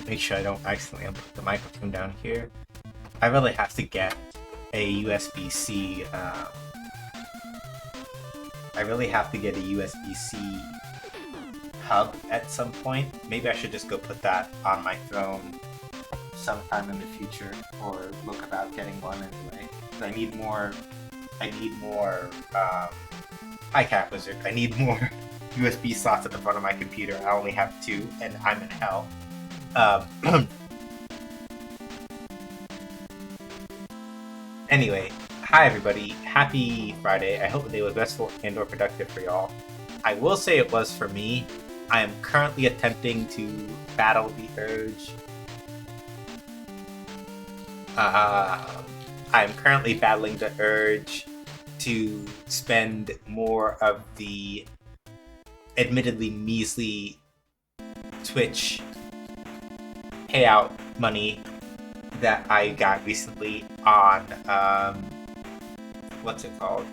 Make sure I don't accidentally put the microphone down here. I really have to get a USB-C. I really have to get a USB-C hub at some point. Maybe I should just go put that on my throne sometime in the future, or look about getting one anyway. I need more. Hi, Cat Wizard. I need more USB slots at the front of my computer. I only have 2, and I'm in hell. Anyway, hi everybody. Happy Friday. I hope the day was restful and or productive for y'all. I will say it was for me. I am currently attempting to battle the urge. I'm currently battling the urge to spend more of the admittedly measly Twitch payout money that I got recently on what's it called?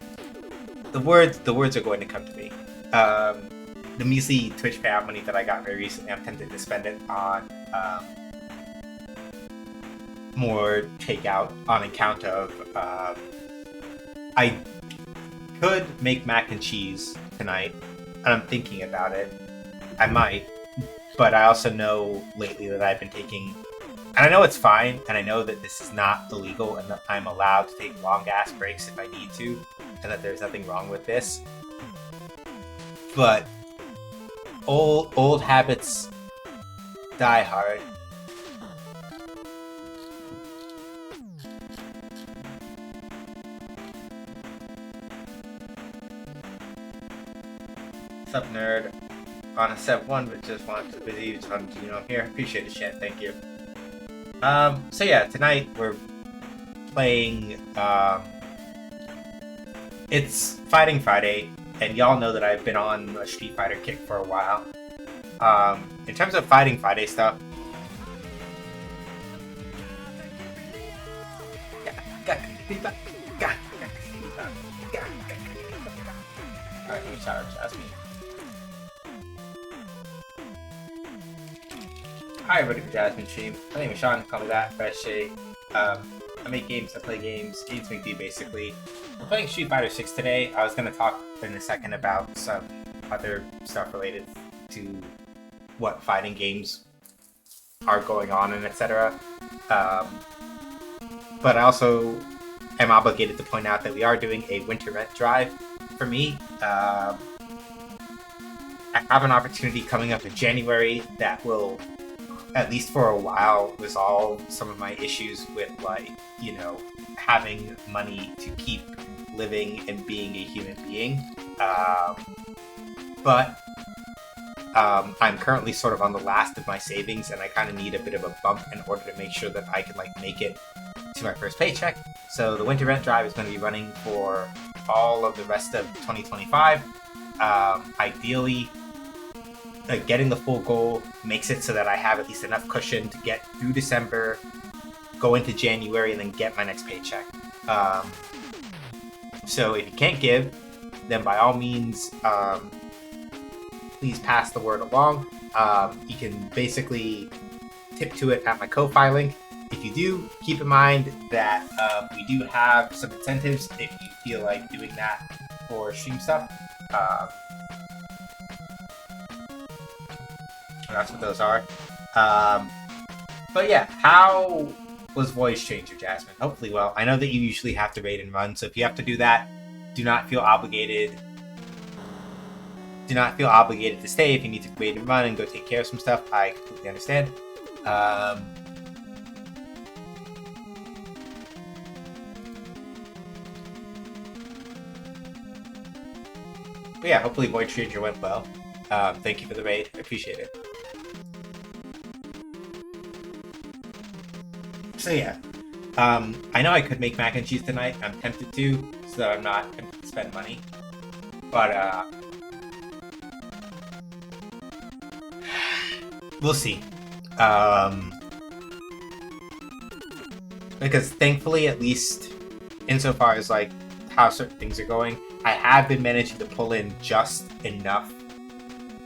The words are going to come to me. The measly Twitch payout money that I got very recently, I'm tempted to spend it on more takeout on account of I could make mac and cheese tonight, and I'm thinking about it. I might, but I also know lately that I've been taking, and I know it's fine, and I know that this is not illegal, and that I'm allowed to take long-ass breaks if I need to, and that there's nothing wrong with this. But old habits die hard. What's up, nerd? On a set 1, but just wanted to busy, just wanted to, I'm here. Appreciate the chat, thank you. So yeah, tonight we're playing, it's Fighting Friday, and y'all know that I've been on a Street Fighter kick for a while. In terms of Fighting Friday stuff, alright, let me shout out Jasmine. Hi everybody for Jasmine Stream. My name is Sean, call me that, Fresh Shay. I make games, I play games, games make me basically. We're playing Street Fighter 6 today. I was going to talk in a second about some other stuff related to what fighting games are going on and etc. But I also am obligated to point out that we are doing a winter rent drive for me. I have an opportunity coming up in January that will, at least for a while, resolve some of my issues with, like, having money to keep living and being a human being. But I'm currently sort of on the last of my savings, and I kind of need a bit of a bump in order to make sure that I can, make it to my first paycheck. So the winter rent drive is going to be running for all of the rest of 2025. Ideally, getting the full goal makes it so that I have at least enough cushion to get through December, go into January, and then get my next paycheck. So if you can't give, then by all means, please pass the word along. You can basically tip to it at my Ko-Fi link. If you do, keep in mind that we do have some incentives if you feel like doing that for stream stuff. That's what those are. But yeah, how was Voice Changer, Jasmine? Hopefully well. I know that you usually have to raid and run, so if you have to do that, do not feel obligated. Do not feel obligated to stay. If you need to raid and run and go take care of some stuff, I completely understand. But yeah, hopefully Void Changer went well. Thank you for the raid. I appreciate it. So yeah, I know I could make mac and cheese tonight. I'm tempted to, so that I'm not tempted to spend money. But we'll see. Because thankfully, at least insofar as how certain things are going, I have been managing to pull in just enough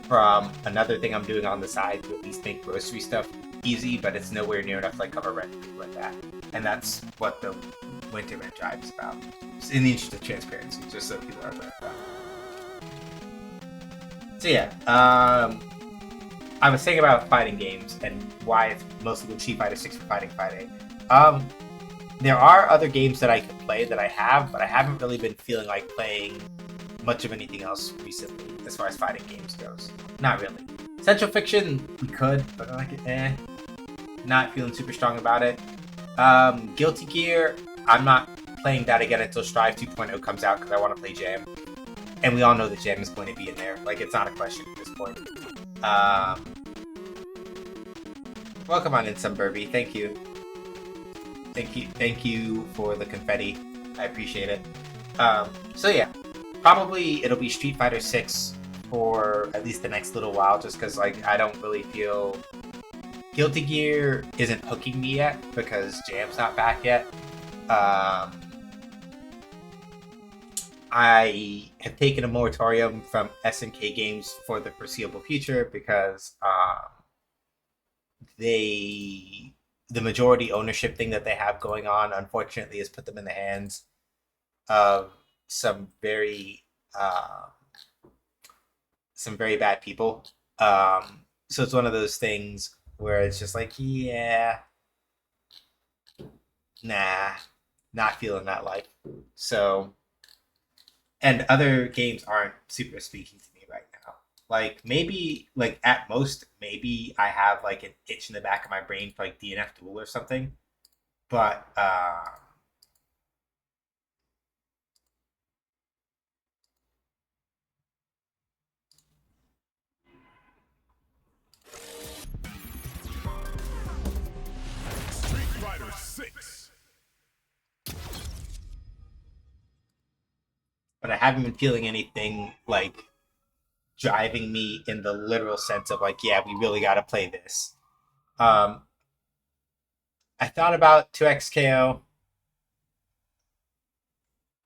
from another thing I'm doing on the side to at least make grocery stuff easy, but it's nowhere near enough to like cover rent like that. And that's what the winter rent drive is about. Just in the interest of transparency, just so people are aware of that. So yeah, I was thinking about fighting games and why it's mostly been Street Fighter 6 for fighting. There are other games that I could play that I have, but I haven't really been feeling like playing much of anything else recently as far as fighting games goes. Not really. Central Fiction, we could, but I'm like, not feeling super strong about it. Guilty Gear, I'm not playing that again until Strive 2.0 comes out because I want to play Jam. And we all know that Jam is going to be in there. Like, it's not a question at this point. Welcome on in, some Burby. Thank you. Thank you for the confetti. I appreciate it. So yeah, probably it'll be Street Fighter 6 for at least the next little while, just because like I don't really feel Guilty Gear isn't hooking me yet because Jam's not back yet. I have taken a moratorium from SNK games for the foreseeable future because the majority ownership thing that they have going on, unfortunately, has put them in the hands of some very bad people. So it's one of those things where it's just like, yeah, nah, not feeling that life. So, and other games aren't super speaking to me right now. Like maybe, like at most, maybe I have like an itch in the back of my brain for like DNF Duel or something. But Street Fighter 6. But I haven't been feeling anything like driving me in the literal sense of like, yeah, we really got to play this. I thought about 2XKO,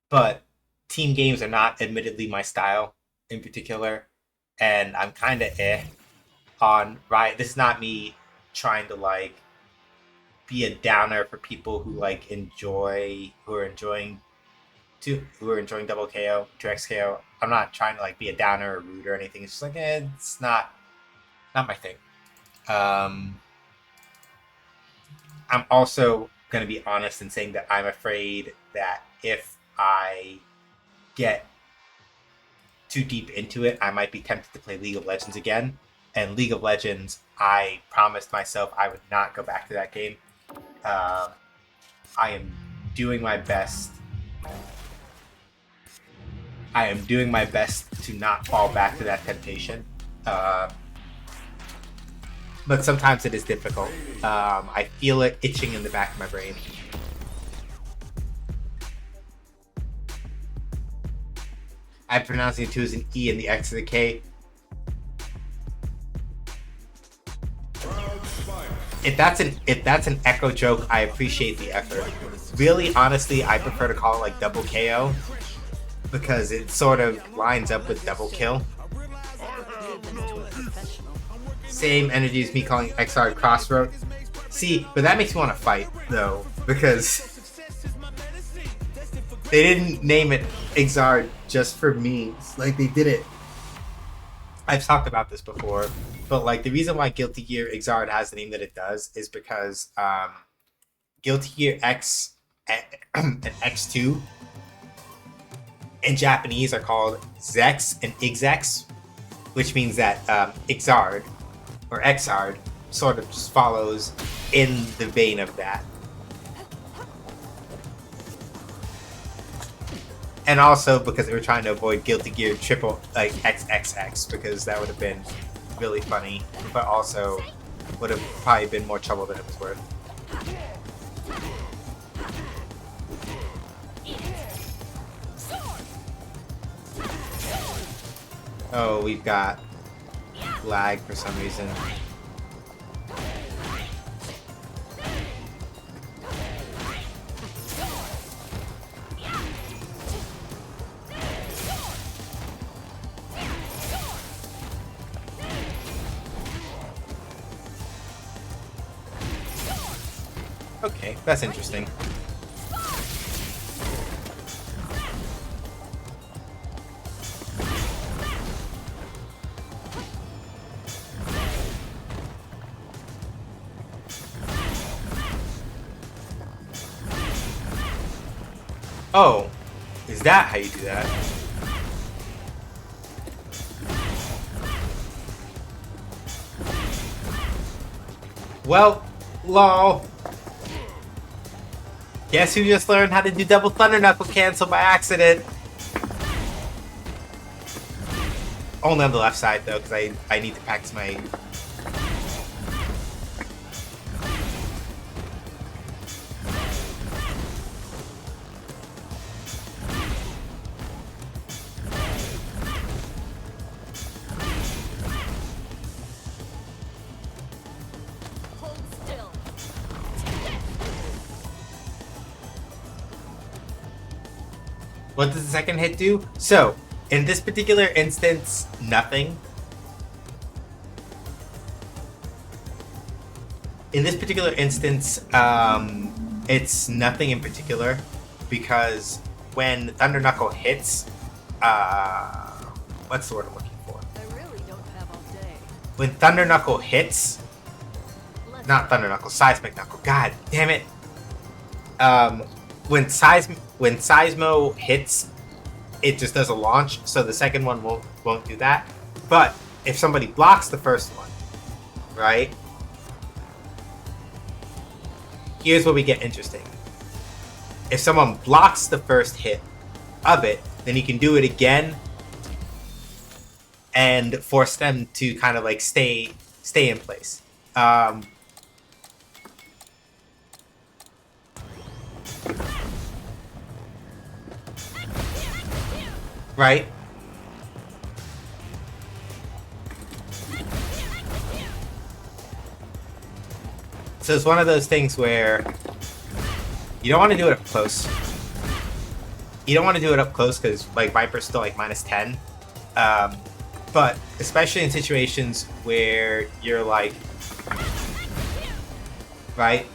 but team games are not admittedly my style in particular, and I'm kind of on Riot. This is not me trying to like be a downer for people who like who are enjoying double KO, 2XKO. I'm not trying to like be a downer or rude or anything. It's just like it's not my thing. I'm also going to be honest in saying that I'm afraid that if I get too deep into it, I might be tempted to play League of Legends again. And League of Legends, I promised myself I would not go back to that game. I am doing my best. I am doing my best to not fall back to that temptation. But sometimes it is difficult. I feel it itching in the back of my brain. I'm pronouncing the 2 as an E and the X as a K. If that's an echo joke, I appreciate the effort. Really, honestly, I prefer to call it like double KO because it sort of lines up with double kill. Same energy as me calling XR Crossroad. See, but that makes me want to fight though because they didn't name it Exard just for memes. Like they did it. I've talked about this before, but like the reason why Guilty Gear Exard has the name that it does is because Guilty Gear X and X2 in Japanese are called Zex and Ixex, which means that Exard or Xard sort of just follows in the vein of that. And also because they were trying to avoid Guilty Gear triple like XXX because that would have been really funny, but also would have probably been more trouble than it was worth. Oh, we've got lag for some reason. Okay, that's interesting. Oh, is that how you do that? Well, lol. Guess who just learned how to do double thunder knuckle cancel by accident? Only on the left side though, because I need to practice my... Hold still. What does the second hit do? So, in this particular instance, nothing. In this particular instance, it's nothing in particular, because when Thunder Knuckle hits, what's the word I'm looking for? I really don't have all day. When Thunder Knuckle hits, not Thunder Knuckle, Seismic Knuckle, god damn it. When Seismo hits, it just does a launch, so the second one won't do that. But if somebody blocks the first one, right? Here's where we get interesting. If someone blocks the first hit of it, then you can do it again and force them to kind of like stay in place. Right? So it's one of those things where you don't want to do it up close. You don't want to do it up close because like Viper's still like -10. But especially in situations where you're like, right?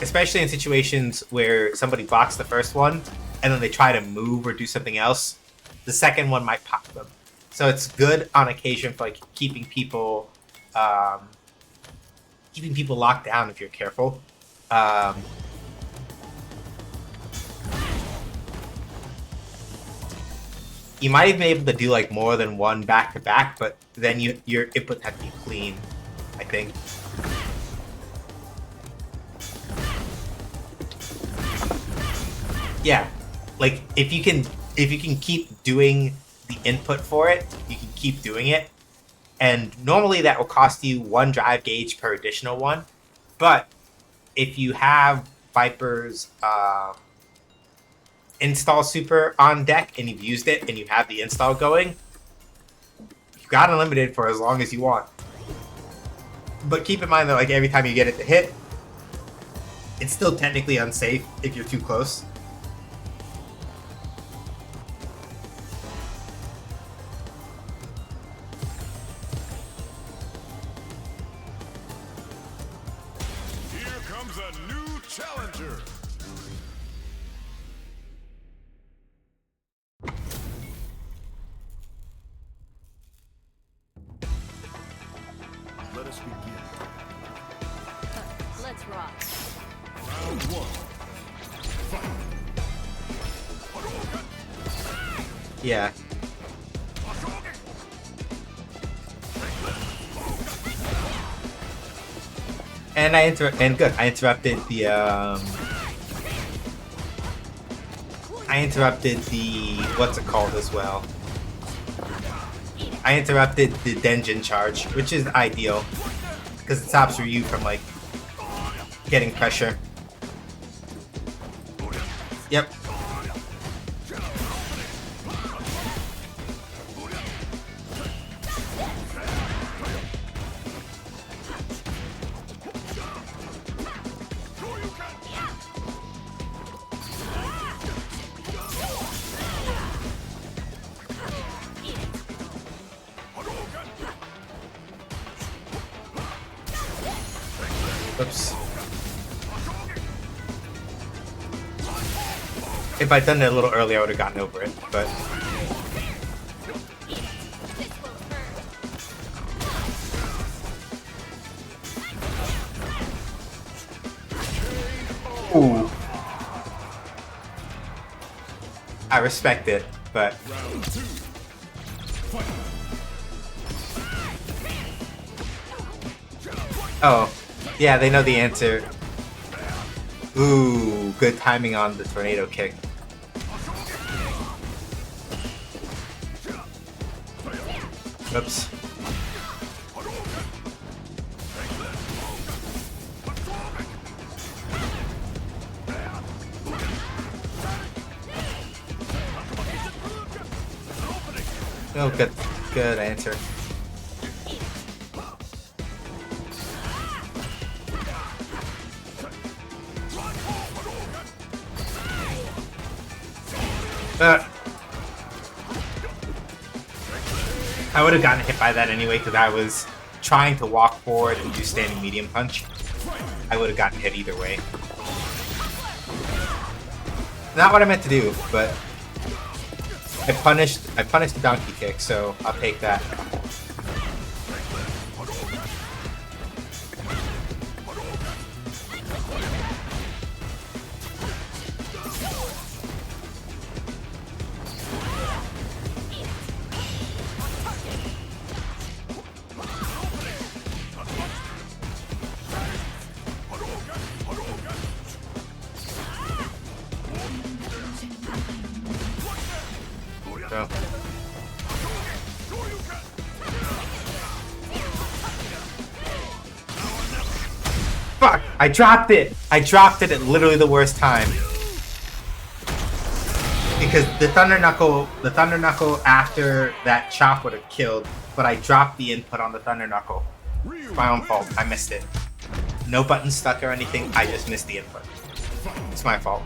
Especially in situations where somebody blocks the first one and then they try to move or do something else, the second one might pop them. So it's good on occasion for like keeping people locked down if you're careful. You might even be able to do like more than one back to back, but then your input has to be clean, I think. Yeah, like if you can keep doing the input for it, you can keep doing it. And normally that will cost you 1 drive gauge per additional one. But if you have Viper's install super on deck and you've used it and you have the install going, you've got unlimited for as long as you want. But keep in mind that like every time you get it to hit, it's still technically unsafe if you're too close. Comes a new challenger. Let us begin. Let's rock. Round 1. Fight. Yeah. And I interrupted the what's it called as well. I interrupted the Denjin charge, which is ideal because it stops Ryu from like getting pressure. Yep. Oops. If I'd done it a little earlier, I would have gotten over it, but... Ooh. I respect it, but... Round 2. Fight. Oh. Yeah, they know the answer. Ooh, good timing on the tornado kick. Oops. Oh, good answer. I would have gotten hit by that anyway because I was trying to walk forward and do standing medium punch. I would have gotten hit either way. Not what I meant to do, but I punished the donkey kick, so I'll take that. So. Fuck! I dropped it! I dropped it at literally the worst time. Because the Thunder Knuckle after that chop would have killed, but I dropped the input on the Thunder Knuckle. It's my own fault. I missed it. No button stuck or anything, I just missed the input. It's my fault.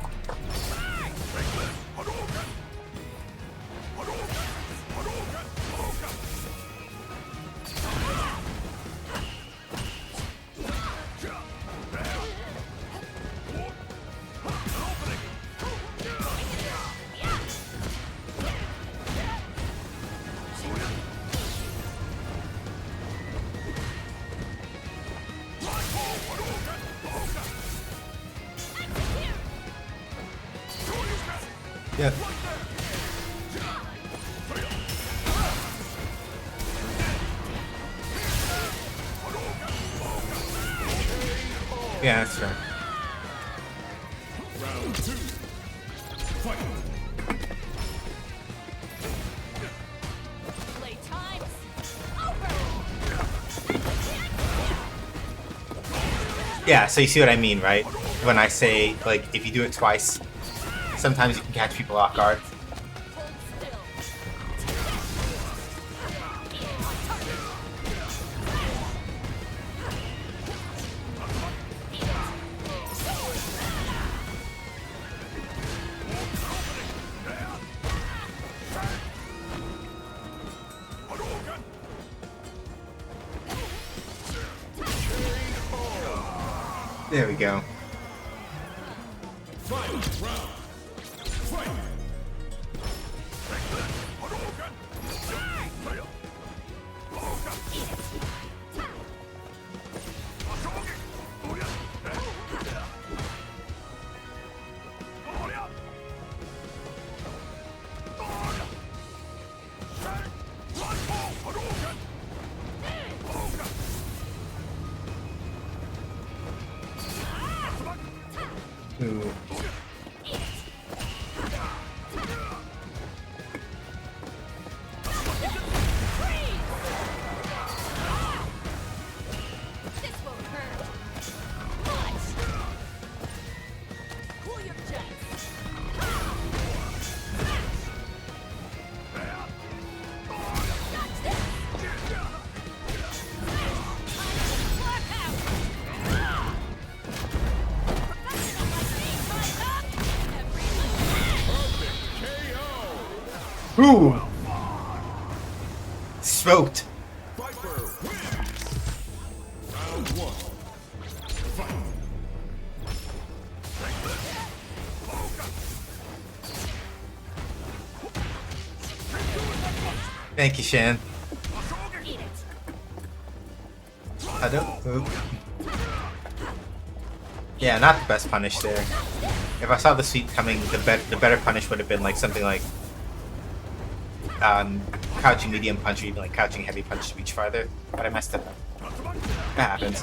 Yeah. Yeah, that's fair. Round 2. Fight. Playtime's over. Yeah, so you see what I mean, right? When I say, like, if you do it twice, sometimes you can catch people off guard. Hold still. There we go. Final round. Fight. Ooh. This won't hurt. Much. Cool your jets. Got this. Ooh! Smoked. Viper wins. Round 1. Fight. Thank you, Shan. Eat it. I don't. Oop. Yeah, not the best punish there. If I saw the sweep coming, the better punish would have been like something like crouching medium punch or even like crouching heavy punch to reach farther. But I messed it up. That happens.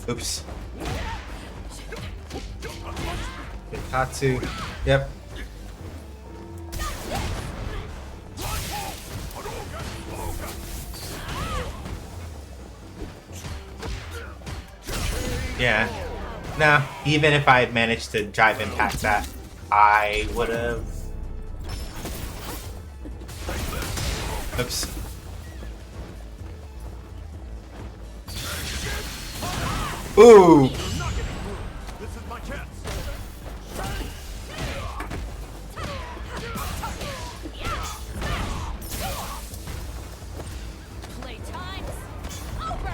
Oops. Tatsu. Yep. Yeah. No, even if I had managed to drive impact that, I would have. Oops. Ooh! This is my chance. Playtime's over.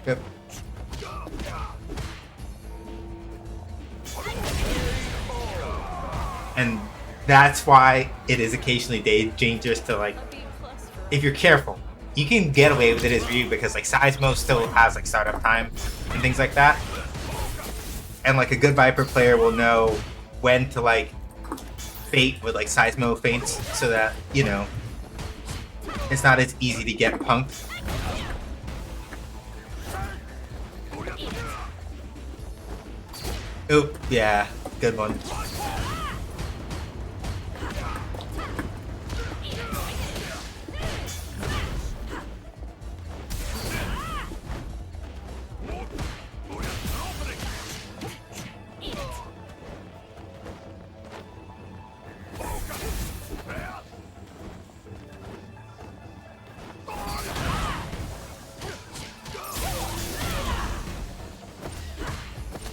Yep. And that's why it is occasionally dangerous to like, if you're careful, you can get away with it as Ryu because like Seismo still has like startup time and things like that. And like a good Viper player will know when to like bait with like Seismo feints so that, you know, it's not as easy to get punked. Oop, yeah, good one.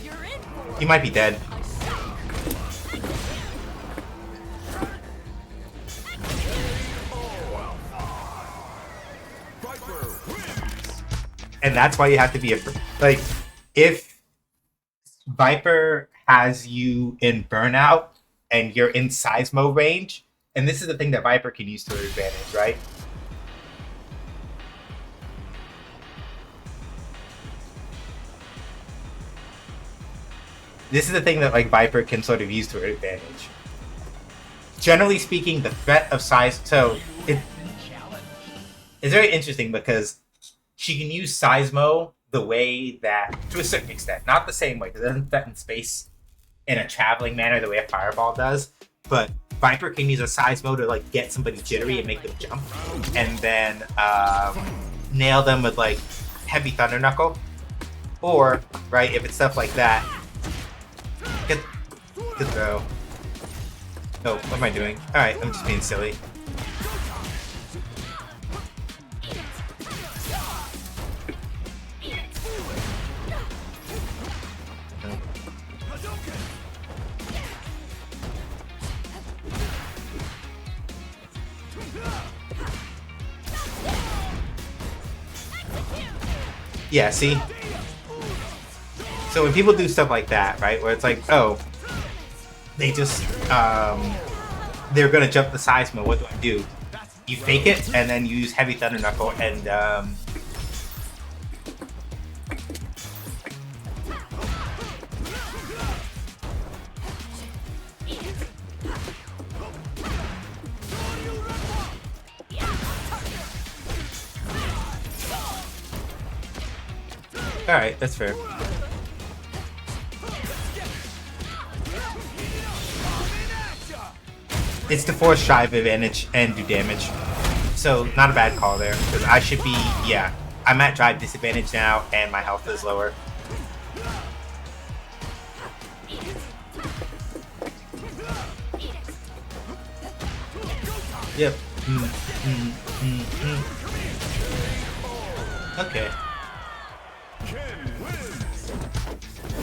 You're in for He might be dead. a shock. Viper wins. And that's why you have to be afraid. Like, if Viper has you in burnout and you're in Seismo range, and this is the thing that Viper can use to her advantage, right? This is the thing that like Viper can sort of use to her advantage. Generally speaking, the threat of it's very interesting because she can use Seismo the way that, to a certain extent, not the same way, because it doesn't threaten space in a traveling manner the way a fireball does, but Viper can use a Seismo to like get somebody jittery and make them jump, and then nail them with like heavy Thunder Knuckle, or right if it's stuff like that. Good throw. Oh, what am I doing? Alright, I'm just being silly. Yeah, see? So when people do stuff like that, right, where it's like, oh, they just, they're gonna jump the Seismo, what do? You fake it, and then you use Heavy Thunder Knuckle, and, alright, that's fair. It's to force Shive advantage and do damage. So, not a bad call there. Because I should be, yeah. I'm at drive disadvantage now, and my health is lower. Yep. Okay.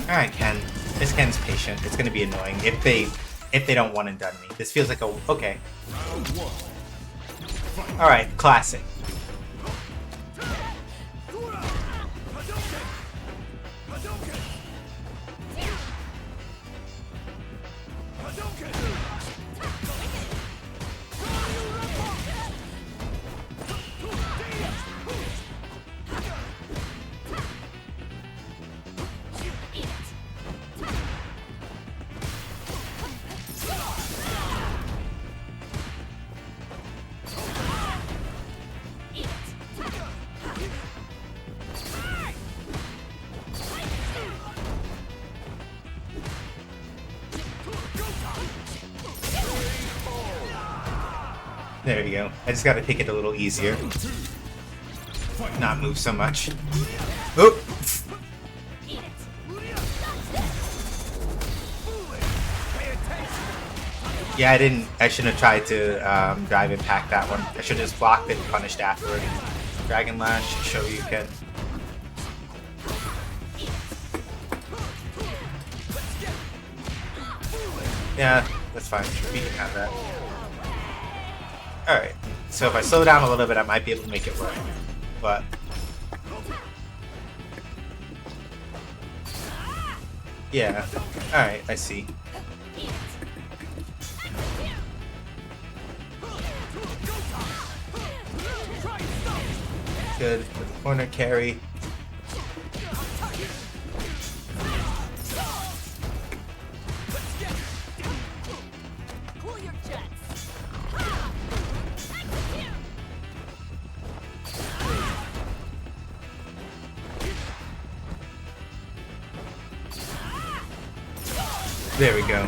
Alright, Ken. This Ken's patient. It's gonna be annoying. If they if they don't one and done me. This feels like a okay. All right, classic. There you go. I just gotta take it a little easier. Not move so much. Oop! Yeah, I shouldn't have tried to drive impact that one. I should have just blocked it and punished afterward. Dragon Lash, show you can. Yeah, that's fine. We can have that. Alright, so if I slow down a little bit, I might be able to make it work. But yeah, alright, I see. Good with the corner carry. There we go.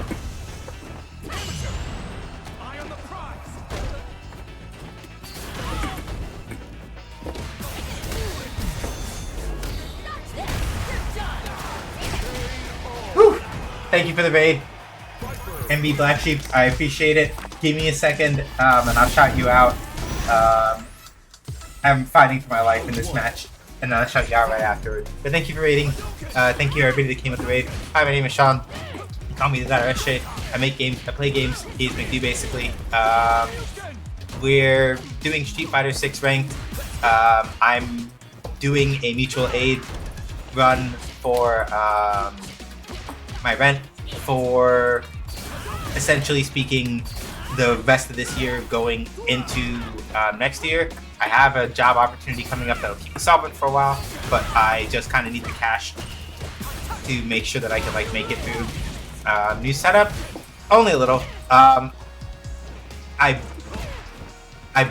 Whew. Thank you for the raid, MB Black Sheep. I appreciate it. Give me a second, and I'll shout you out. I'm fighting for my life in this match, and I'll shout you out right afterward. But thank you for raiding. Thank you everybody that came with the raid. Hi, my name is Sean. Call me the Eshe. I make games. I play games. Games make you basically. We're doing Street Fighter 6 ranked. I'm doing a mutual aid run for my rent for, essentially speaking, the rest of this year going into next year. I have a job opportunity coming up that'll keep me solvent for a while, but I just kind of need the cash to make sure that I can like make it through. New setup, only a little. I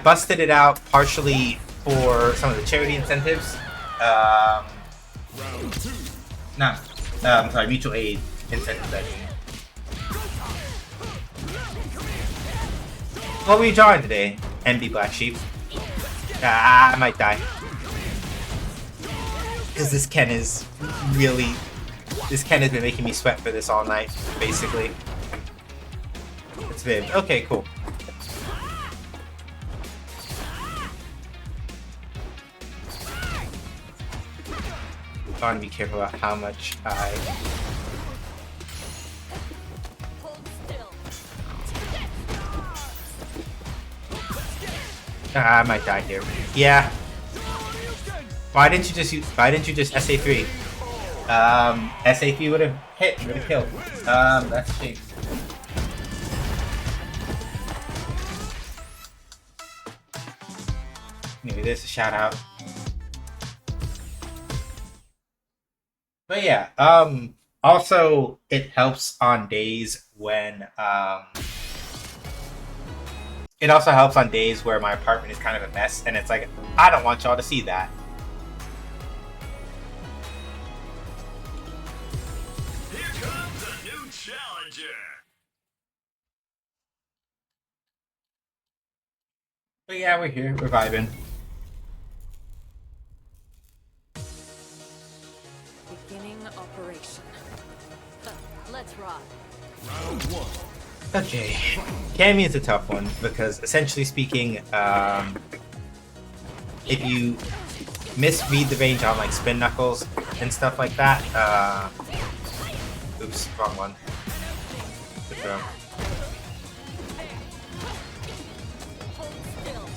busted it out partially for some of the charity incentives. I'm sorry, mutual aid incentives. I mean. What were you drawing today, MB Black Sheep? I might die. Because this Ken is really... This Ken has been making me sweat for this all night, basically. It's Viv. Okay, cool. I want to be careful about how much I... I might die here. Yeah. Why didn't you just SA3? SA3 would have hit, would have killed. That's a shame. Maybe there's a shout out. But yeah, also it helps on days when it also helps on days where my apartment is kind of a mess and it's like, I don't want y'all to see that. Here comes a new challenger. But yeah, we're here, we're vibing. Beginning operation. Let's rock. Round one. Okay, Cammy is a tough one because essentially speaking, if you misread the range on like spin knuckles and stuff like that, oops, wrong one. Good throw. Hold still.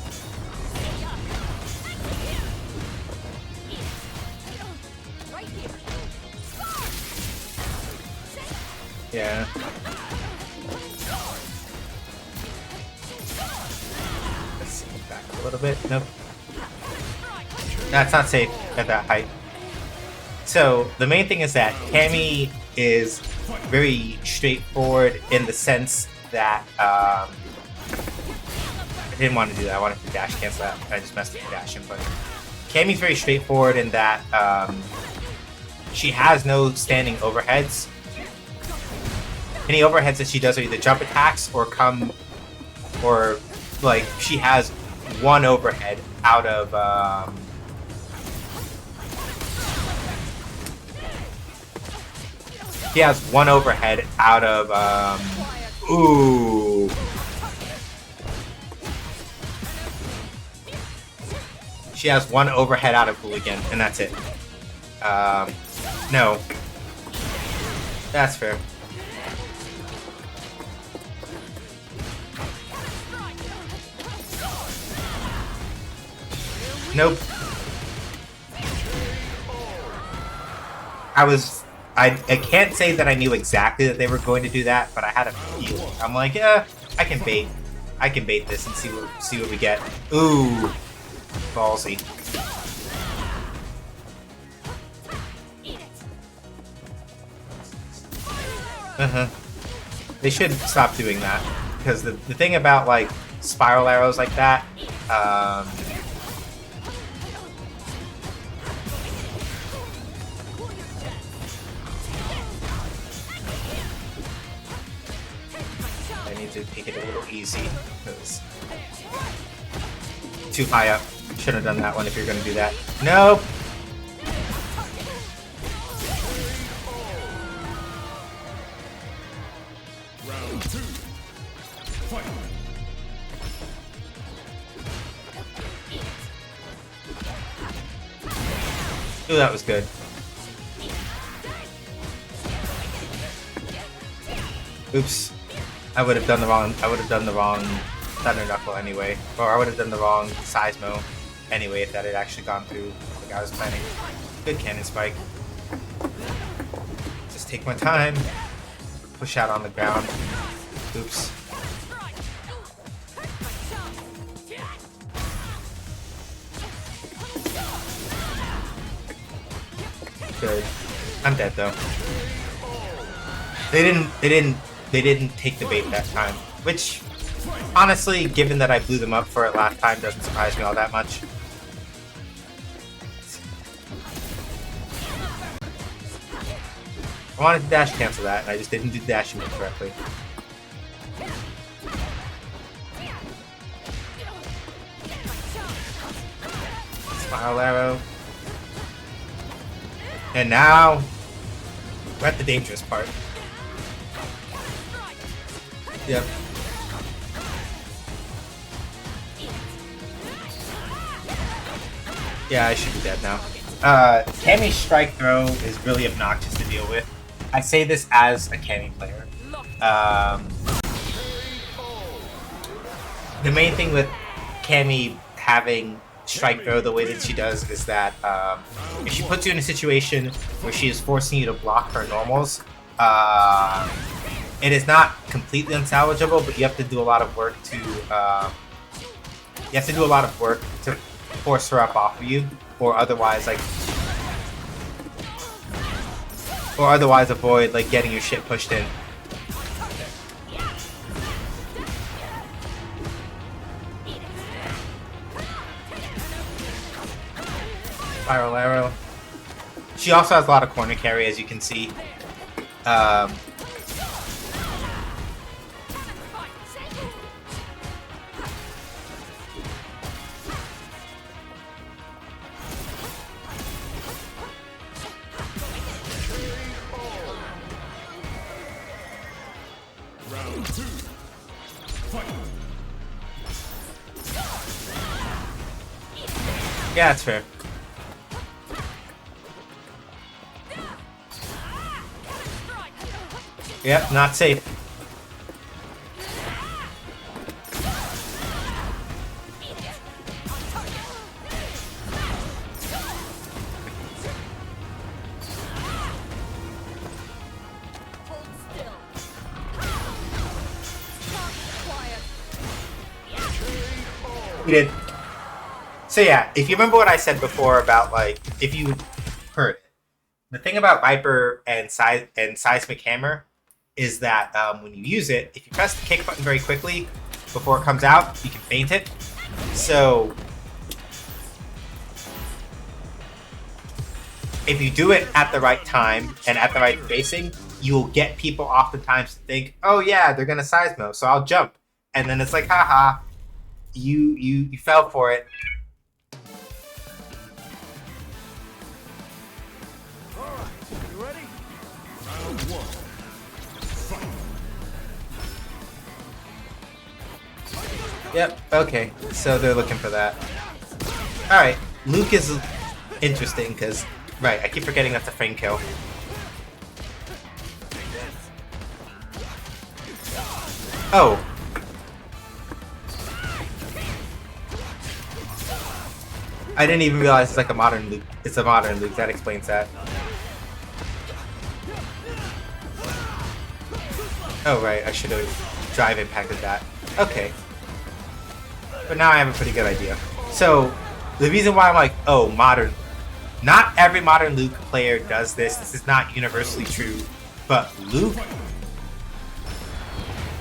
Right here. Yeah. Let's see, back a little bit. Nope. That's not safe at that height. So the main thing is that Cammy is very straightforward in the sense that I didn't want to do that. I wanted to dash cancel that. I just messed with the dashing, but Cammy's very straightforward in that she has no standing overheads. Any overheads that she does are either jump attacks or come, or like she has one overhead out of he has one overhead out of ooh. She has one overhead out of Hooligan, and that's it. No. That's fair. Nope. I can't say that I knew exactly that they were going to do that, but I had a feeling. I'm like, yeah, I can bait this and see what we get. Ooh, ballsy. They should stop doing that, because the thing about like spiral arrows like that, I need to take it a little easy, because too high up. Shouldn't have done that one if you're going to do that. Nope. Round 2. Fight. Ooh, that was good. Oops. I would have done the wrong Thunder Knuckle anyway. Or I would have done the wrong Seismo anyway if that had actually gone through like I was planning. Good cannon spike. Just take my time. Push out on the ground. Oops. Good. I'm dead though. They didn't take the bait that time, which honestly, given that I blew them up for it last time, doesn't surprise me all that much. I wanted to dash cancel that, and I just didn't do the dashing move correctly. Spiral arrow. And now, we're at the dangerous part. Yep. Yeah, I should be dead now. Cammy's strike throw is really obnoxious to deal with. I say this as a Cammy player. The main thing with Cammy having strike throw the way that she does is that if she puts you in a situation where she is forcing you to block her normals, it is not completely unsalvageable, but you have to do a lot of work to force her up off of you, or otherwise avoid like getting your shit pushed in. Spiral arrow. She also has a lot of corner carry, as you can see. Round 2. Fight. Yeah, that's fair. Yep, not safe. We did. So yeah, if you remember what I said before about like, if you heard it, the thing about Viper and Seismic Hammer is that when you use it, if you press the kick button very quickly before it comes out, you can feint it. So if you do it at the right time and at the right spacing, you'll get people oftentimes to think, oh yeah, they're gonna Seismo, so I'll jump. And then it's like, haha, you fell for it. Alright, you ready? Round one. Fight. Yep, okay, so they're looking for that. Alright, Luke is interesting because, right, I keep forgetting that's a frame kill. Oh. I didn't even realize it's like a modern Luke. It's a modern Luke, that explains that. Oh right, I should have drive impacted that. Okay. But now I have a pretty good idea. So, the reason why I'm like, oh, modern. Not every modern Luke player does this. This is not universally true. But Luke,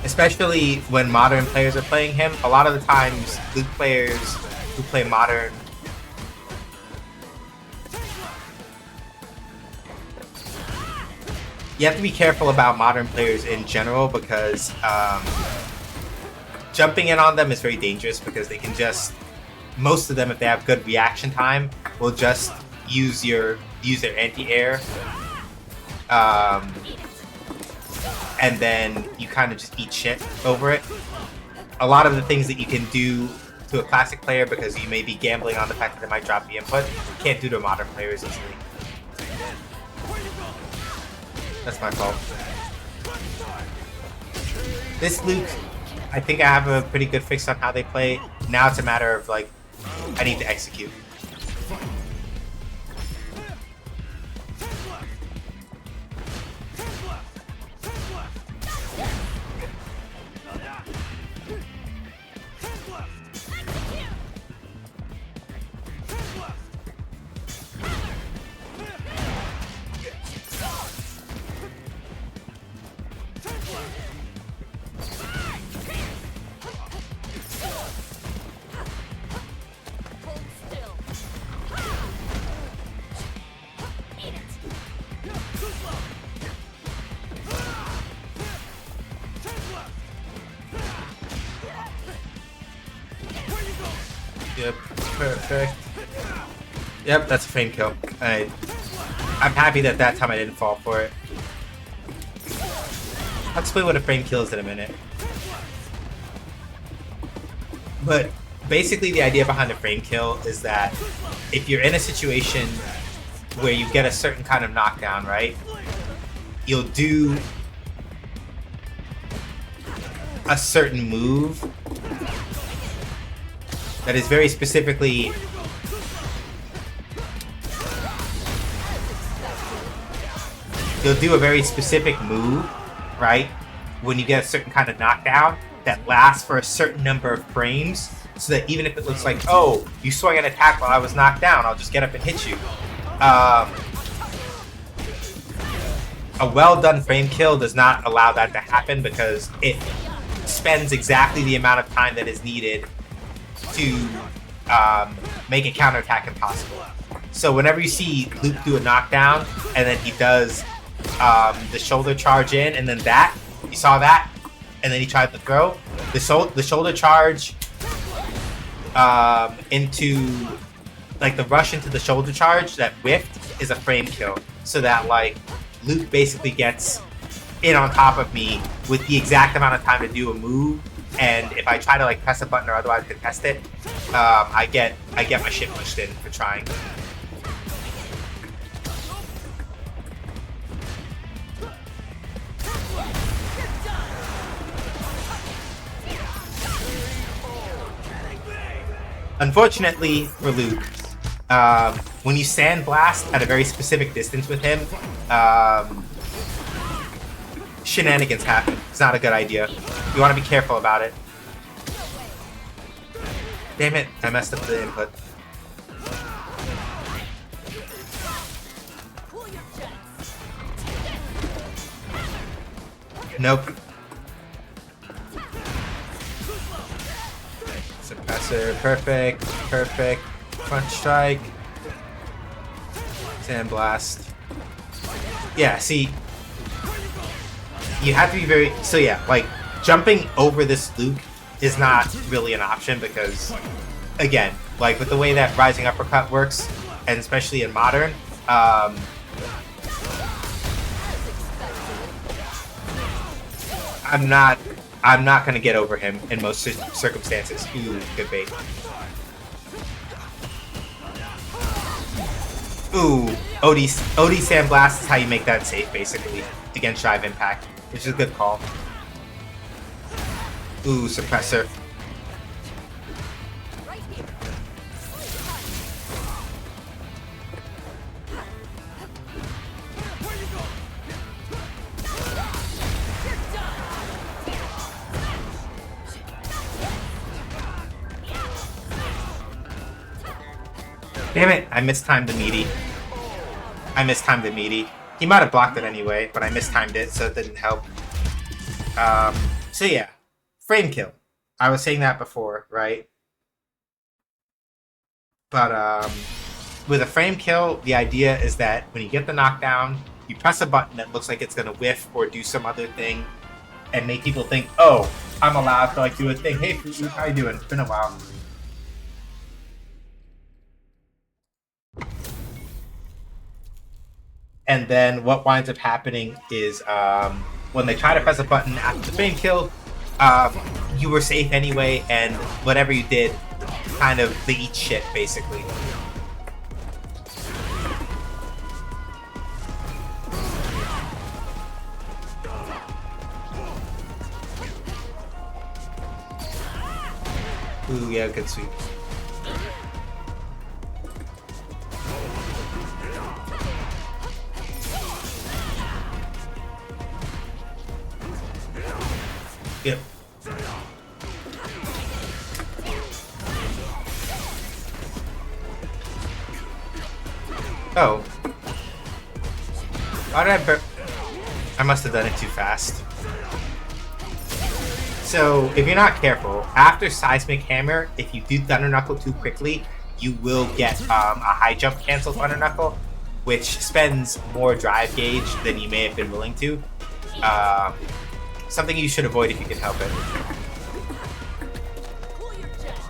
especially when modern players are playing him, a lot of the times Luke players who play modern you have to be careful about modern players in general because jumping in on them is very dangerous because they can just, most of them, if they have good reaction time, will just use their anti-air, and then you kind of just eat shit over it. A lot of the things that you can do to a classic player because you may be gambling on the fact that they might drop the input, you can't do to modern players easily. That's my fault. This Luke, I think I have a pretty good fix on how they play. Now it's a matter of like, I need to execute. Yep, perfect. Yep, that's a frame kill. I'm happy that that time I didn't fall for it. I'll explain what a frame kill is in a minute. But basically the idea behind a frame kill is that if you're in a situation where you get a certain kind of knockdown, right? You'll do a certain move that is very specifically you'll do a very specific move, right? When you get a certain kind of knockdown that lasts for a certain number of frames, so that even if it looks like, oh, you swung an attack while I was knocked down, I'll just get up and hit you. A well-done frame kill does not allow that to happen because it spends exactly the amount of time that is needed to make a counterattack impossible. So whenever you see Luke do a knockdown and then he does the shoulder charge in and then that, you saw that, and then he tried to throw, the shoulder charge into, like the rush into the shoulder charge that whiffed is a frame kill. So that like Luke basically gets in on top of me with the exact amount of time to do a move, and if I try to like press a button or otherwise contest it, I get my shit pushed in for trying. Unfortunately for Luke, when you sandblast at a very specific distance with him, shenanigans happen. It's not a good idea. You want to be careful about it. Damn it, I messed up the input. Cool your jets. Nope. Suppressor, perfect, perfect. Front strike. Sandblast. Yeah, see, you have to be very, so yeah, like, jumping over this loop is not really an option because, again, like, with the way that Rising Uppercut works, and especially in Modern, I'm not gonna get over him in most circumstances. Ooh, good bait. Ooh, OD Sandblast is how you make that safe, basically, against Drive Impact, which is a good call. Ooh, Suppressor. Right here. Damn it, I mistimed the meaty. He might have blocked it anyway, but I mistimed it, so it didn't help. So yeah, frame kill. I was saying that before, right? But with a frame kill, the idea is that when you get the knockdown, you press a button that looks like it's gonna whiff or do some other thing, and make people think, "Oh, I'm allowed to like do a thing." Hey, Fufu, how you doing? It's been a while. And then what winds up happening is when they try to press a button after the frame kill, you were safe anyway, and whatever you did, kind of they eat shit, basically. Ooh, yeah, good sweep. Yep. Oh. Why did I must have done it too fast. So, if you're not careful, after Seismic Hammer, if you do Thunder Knuckle too quickly, you will get a high jump cancel Thunder Knuckle, which spends more drive gauge than you may have been willing to. Something you should avoid if you can help it. Cool your jets.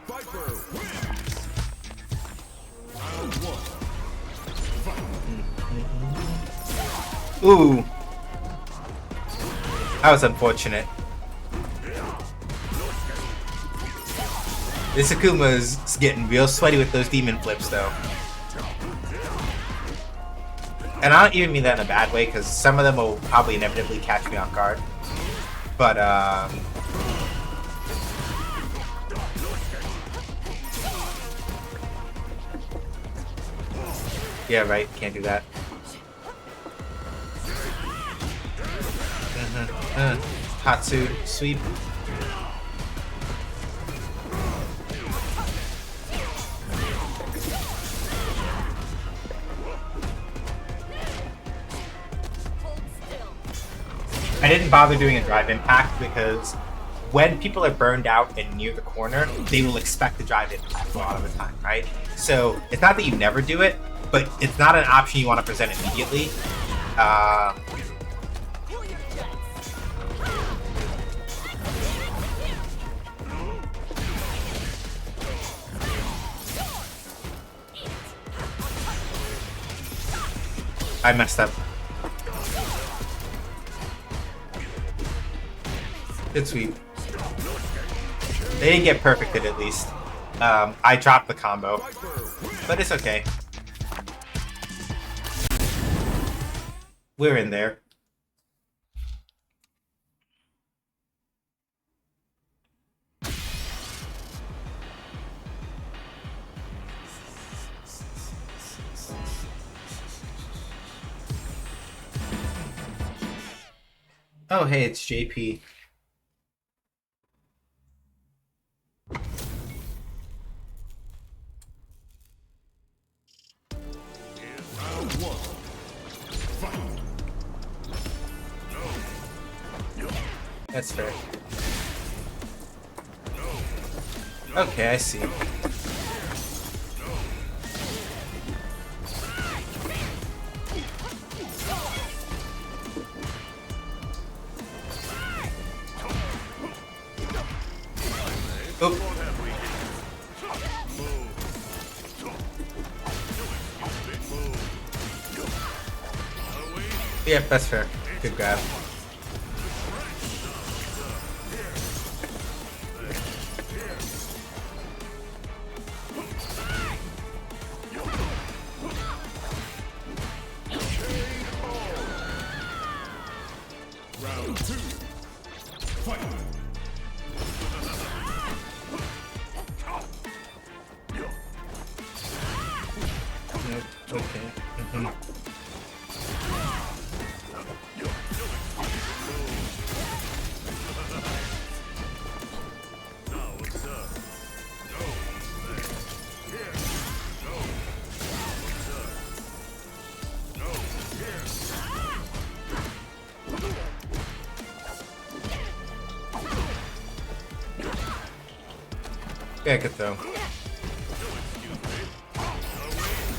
Viper wins. Round 1. Ooh. That was unfortunate. This Akuma's getting real sweaty with those demon flips, though. And I don't even mean that in a bad way, because some of them will probably inevitably catch me off guard. But, yeah, right, can't do that. Hatsu, sweep. Hold still. I didn't bother doing a drive impact because when people are burned out and near the corner, they will expect the drive impact a lot of the time, right? So it's not that you never do it, but it's not an option you want to present immediately. Cool your jets. I messed up. Good sweep. They didn't get perfected at least. I dropped the combo, but it's okay. We're in there. Oh, hey, it's JP. That's fair. Okay, I see. Oh. Yep, that's fair. Good grab. Round 2. Fight. Nope. Okay. Now what's up? No. Here. No. What's up? No. Here. Yeah, good throw.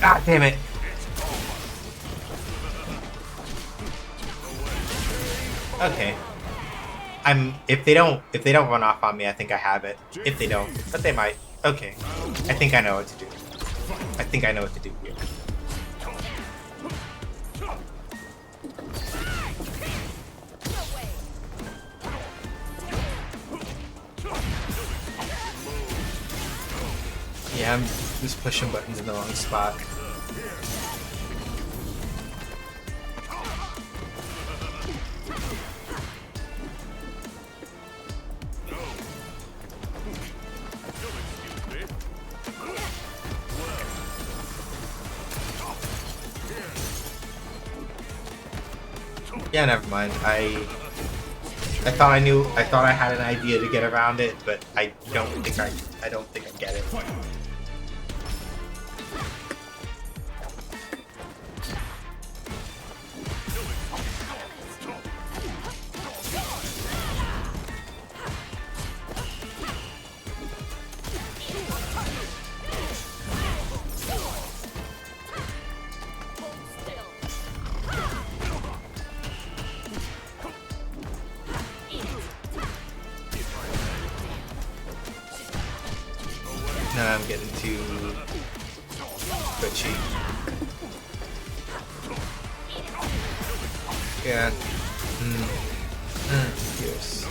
Ah, damn it. Okay. If they don't run off on me, I think I have it. If they don't, but they might. Okay. I think I know what to do. I think I know what to do here. Yeah, I'm just pushing buttons in the wrong spot. Yeah, never mind. I thought I had an idea to get around it, but I don't think I get it. Now I'm getting too twitchy. Yeah. Yes.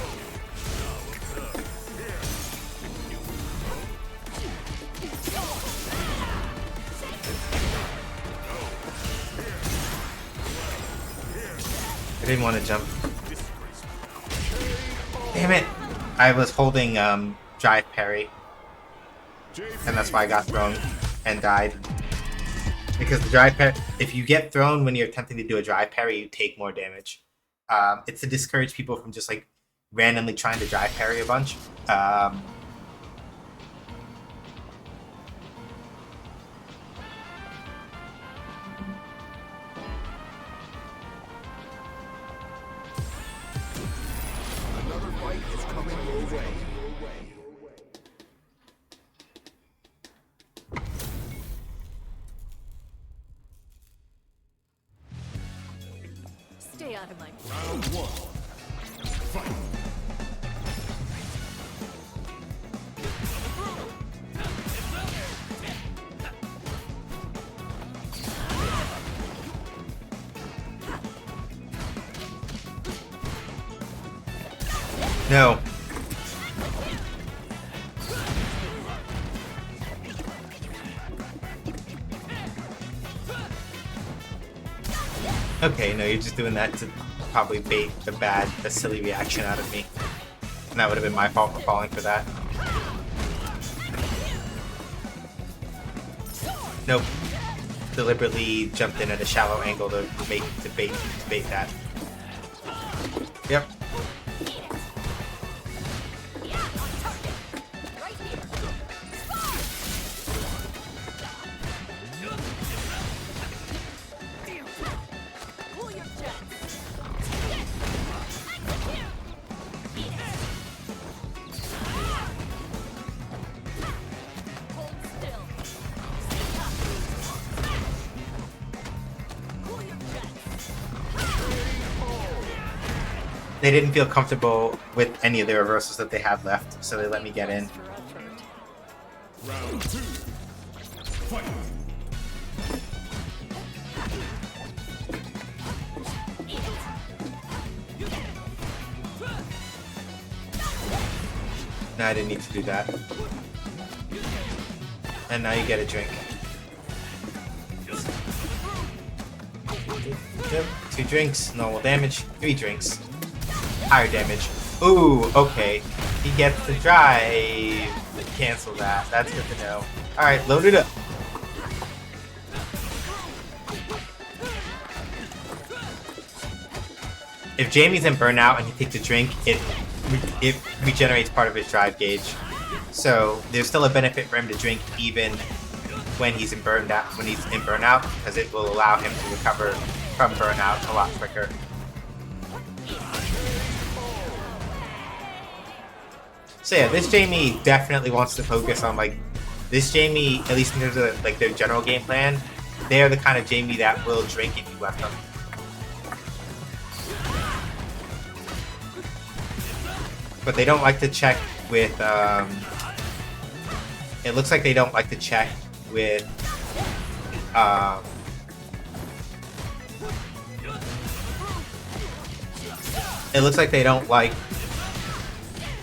I didn't want to jump. Damn it! I was holding drive parry. And that's why I got thrown and died. Because the drive parry, if you get thrown when you're attempting to do a drive parry, you take more damage. It's to discourage people from just like randomly trying to drive parry a bunch. Another fight is coming your way. Stay out of my Round 1. Fight. No. Okay, no, you're just doing that to probably bait a silly reaction out of me. And that would have been my fault for falling for that. Nope. Deliberately jumped in at a shallow angle to bait that. Yep. Pull your jets. Hold still. Pull your jets. They didn't feel comfortable with any of the reversals that they had left, so they let me get in. Round 2. Fight. No, I didn't need to do that. And now you get a drink. Yep, 2 drinks, normal damage, 3 drinks. Higher damage. Ooh, okay. He gets to drive. Cancel that. That's good to know. Alright, load it up. If Jamie's in burnout and he takes a drink, it regenerates part of his drive gauge. So there's still a benefit for him to drink even when he's in burnout, because it will allow him to recover from burnout a lot quicker. So yeah, this Jamie definitely wants to focus on this Jamie, at least in terms of their general game plan. They are the kind of Jamie that will drink if you left them. But they don't like to check with, it looks like they don't like to check with, it looks like they don't like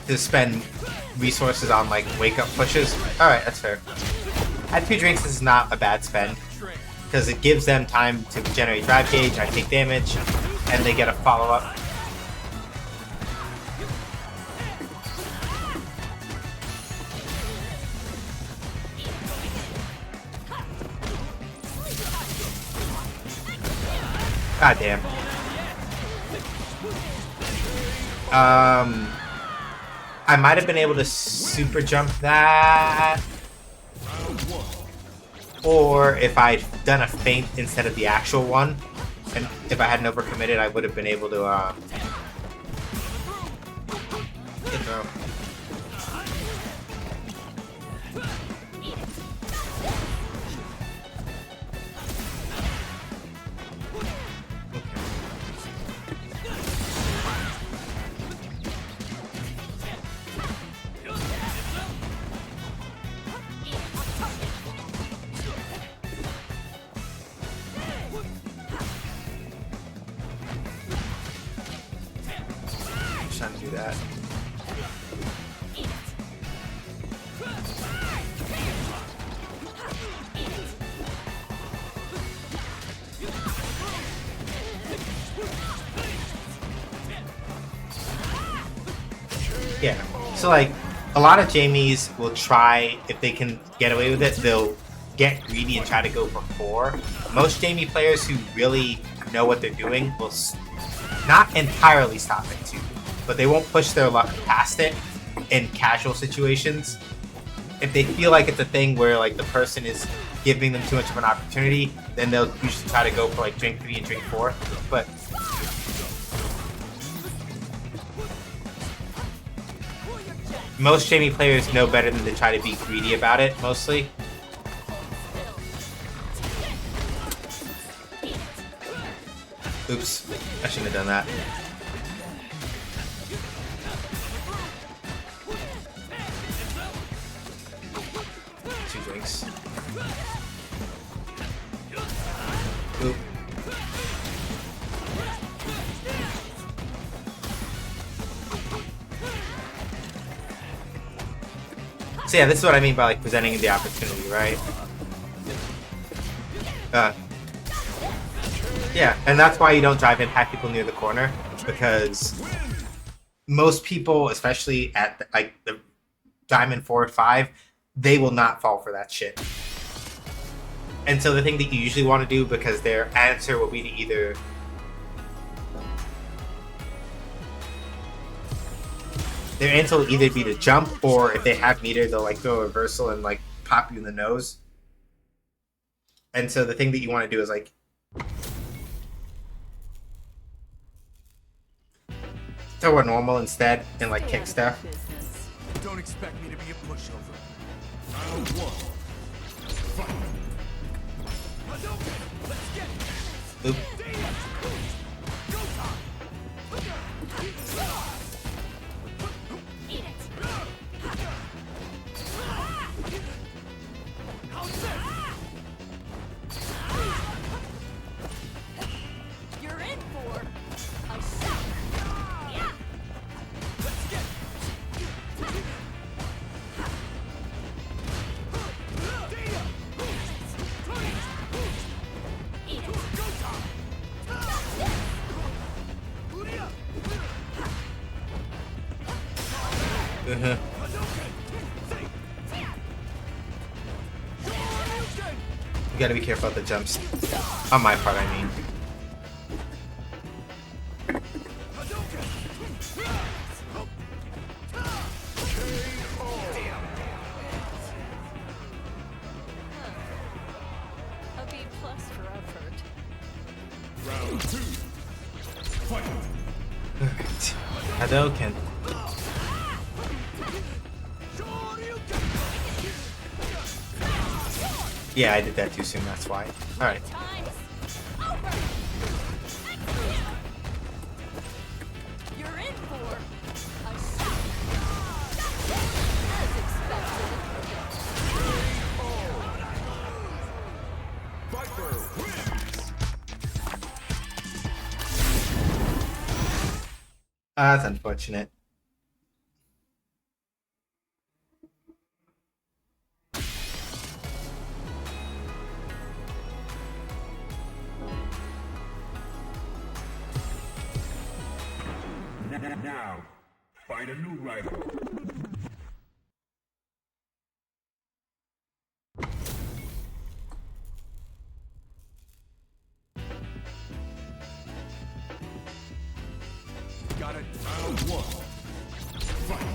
to spend resources on wake up pushes. Alright, that's fair. At 2 drinks, this is not a bad spend, because it gives them time to generate drive gauge, I take damage, and they get a follow-up. God damn. I might have been able to super jump that. Or if I'd done a feint instead of the actual one, and if I hadn't overcommitted, I would have been able to, good throw. Trying to do that. Yeah, so a lot of Jamies will try, if they can get away with it, they'll get greedy and try to go for 4. Most Jamie players who really know what they're doing will not entirely stop at 2. But they won't push their luck past it in casual situations. If they feel like it's a thing where the person is giving them too much of an opportunity, then they'll usually try to go for drink 3 and drink 4. But most Jamie players know better than to try to be greedy about it, mostly. Oops, I shouldn't have done that. Drinks. Oop. So yeah, this is what I mean by presenting the opportunity, right? Yeah, and that's why you don't drive impact people near the corner, because most people, especially at the Diamond 4 or 5, they will not fall for that shit. And so the thing that you usually want to do, because their answer will be to either Their answer will either be to jump, or if they have meter, they'll like throw a reversal and like pop you in the nose. And so the thing that you want to do is like throw a normal instead and like kick stuff. Don't expect me to be a pushover. Round one. Fight. Let's get it. Oop. Go time. Eat it. How's this? You're in for a shock. Yeah. Let's get Eat it. go time. Uh-huh. You gotta be careful with the jumps. On my part, I mean. A B plus for effort. Round two. Fight. Alright. Hadouken. Yeah, I did that too soon, that's why. Alright. Time's over. You're in for a shock. As expected. Viper wins. That's unfortunate. Now, find a new rival. Got it. Round one. Fight.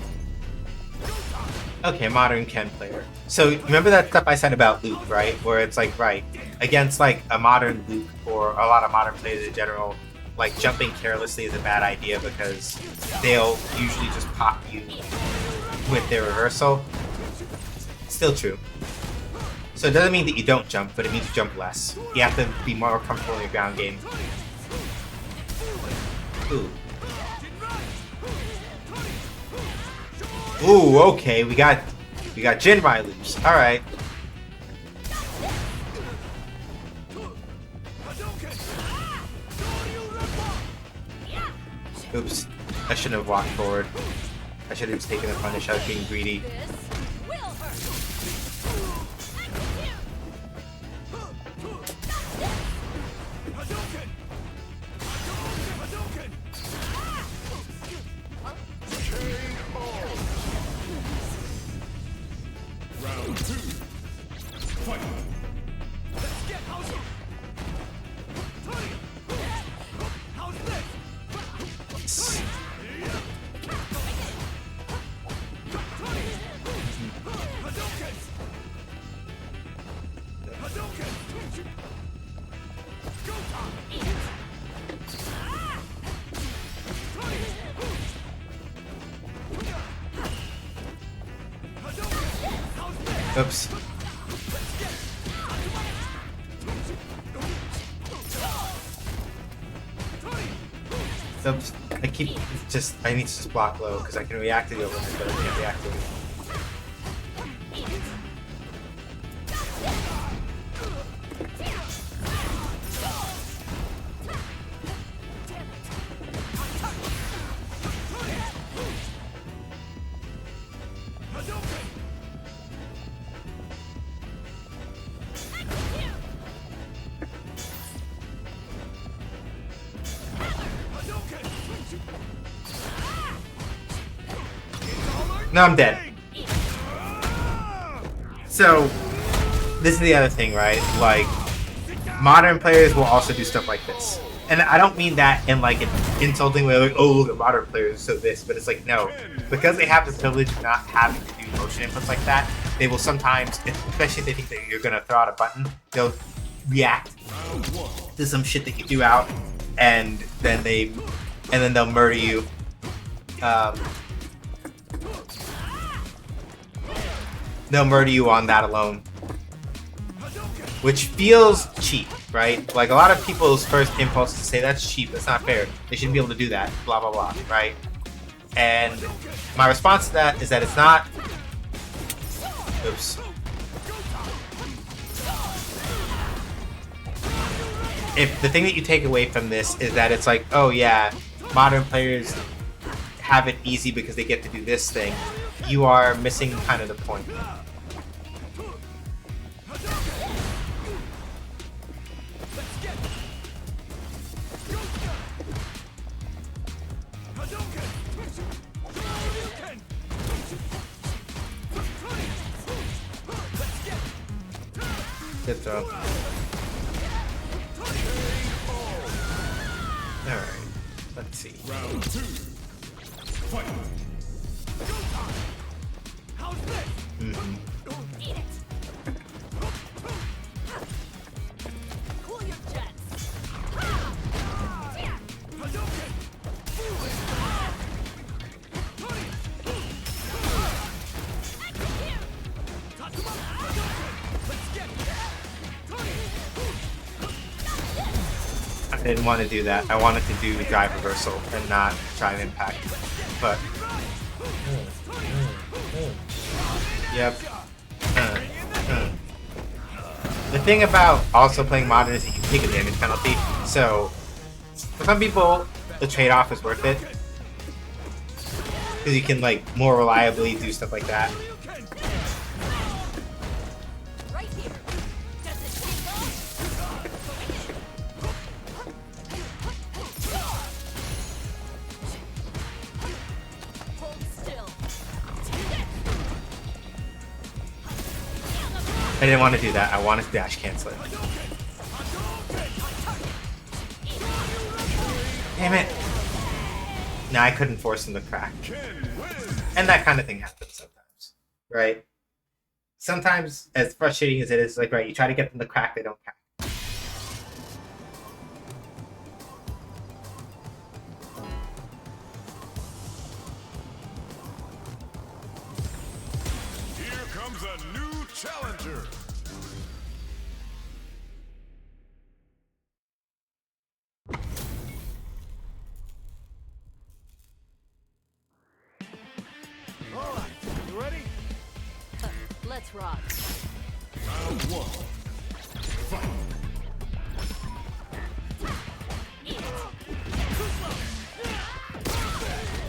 Okay, modern Ken player. So remember that stuff I said about Luke, right? Where it's like, right, against like a modern Luke or a lot of modern players in general, like jumping carelessly is a bad idea because they'll usually just pop you with their reversal. Still true. So it doesn't mean that you don't jump, but it means you jump less. You have to be more comfortable in your ground game. Ooh. Ooh, okay, we got Jinrai loops. Alright. Oops. I shouldn't have walked forward. I should have just taken the punish. I was being greedy. This will hurt. Round two. Fight. Let's get how's this? Oops. Oops. I need to just block low because I can react to the overhead, but I can't react to it. No, I'm dead. So, this is the other thing, right? Like, modern players will also do stuff like this. And I don't mean that in like an insulting way, like, oh, the modern players so this, but it's like, no. Because they have the privilege of not having to do motion inputs like that, they will sometimes, especially if they think that you're going to throw out a button, they'll react to some shit that you do out, and then they'll murder you. They'll murder you on that alone. Which feels cheap, right? Like, a lot of people's first impulse is to say, that's cheap, that's not fair, they shouldn't be able to do that, blah, blah, blah, right? And my response to that is that it's not... Oops. If the thing that you take away from this is that it's like, oh yeah, modern players have it easy because they get to do this thing, you are missing kind of the point. Good throw. Alright, let's see. Round 2. Fight. How's this? Eat it. Cool your jets. I didn't want to do that. I wanted to do the drive reversal and not drive impact. But yep. The thing about also playing modern is that you take a damage penalty. So for some people, the trade-off is worth it because you can like more reliably do stuff like that. Right here. Does it tingle? Hold still. I didn't want to do that. I wanted to dash cancel it. Damn it! No, I couldn't force him to crack. And that kind of thing happens sometimes, right? Sometimes, as frustrating as it is, like, right, you try to get them to crack, they don't crack. Here comes a new challenger. All right, you ready? Let's rock. Round 1. Fight. Eat it.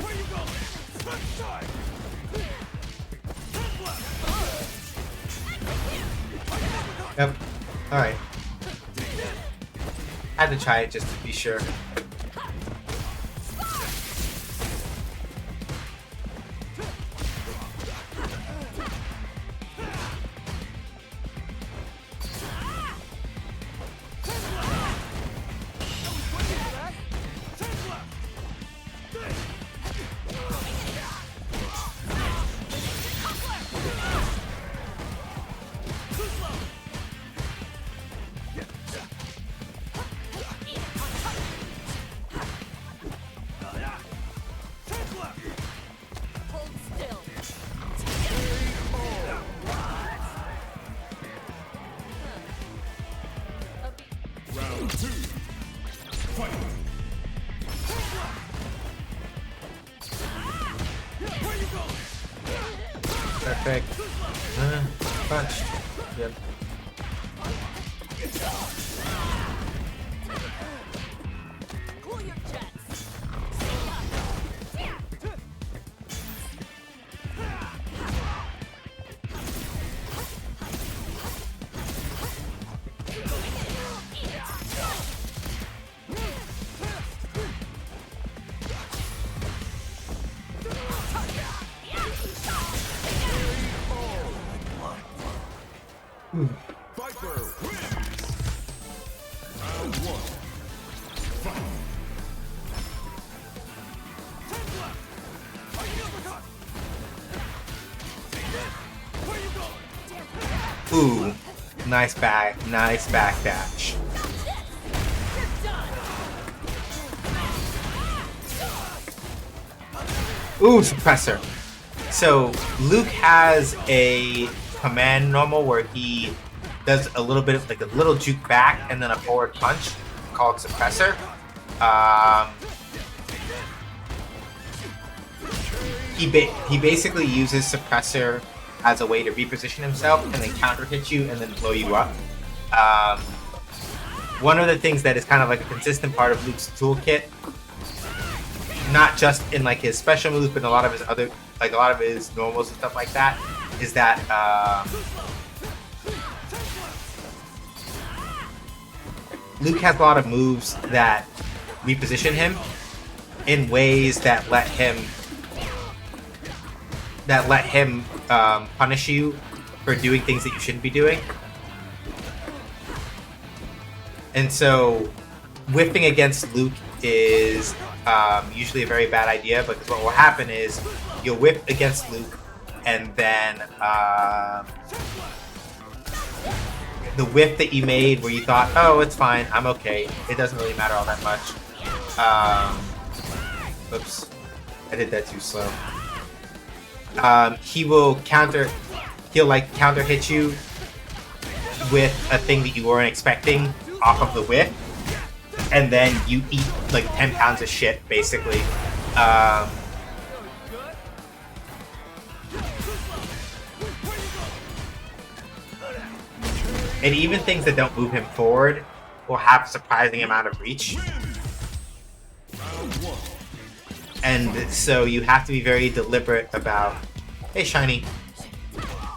Where you going? Left side. Yep. Alright. Had to try it just to be sure. Hold still. Round 2. Fight. Where you going? Perfect. Punch. Yep. Cool your jets. Viper wins. Ooh, nice back dash. Ooh, suppressor. So Luke has a command normal where he does a little bit of like a little juke back and then a forward punch called suppressor. He basically uses suppressor as a way to reposition himself and then counter hit you and then blow you up. One of the things that is kind of like a consistent part of Luke's toolkit, not just in like his special moves, but in a lot of his other, like a lot of his normals and stuff like that, is that Luke has a lot of moves that reposition him in ways that let him punish you for doing things that you shouldn't be doing. And so whiffing against Luke is usually a very bad idea, because what will happen is you'll whiff against Luke and then the whiff that you made where you thought, oh, it's fine, I'm okay, it doesn't really matter all that much. Oops, I did that too slow. He'll counter hit you with a thing that you weren't expecting off of the whiff, and then you eat like 10 pounds of shit, basically. And even things that don't move him forward will have a surprising amount of reach. And so you have to be very deliberate about, hey, Shiny.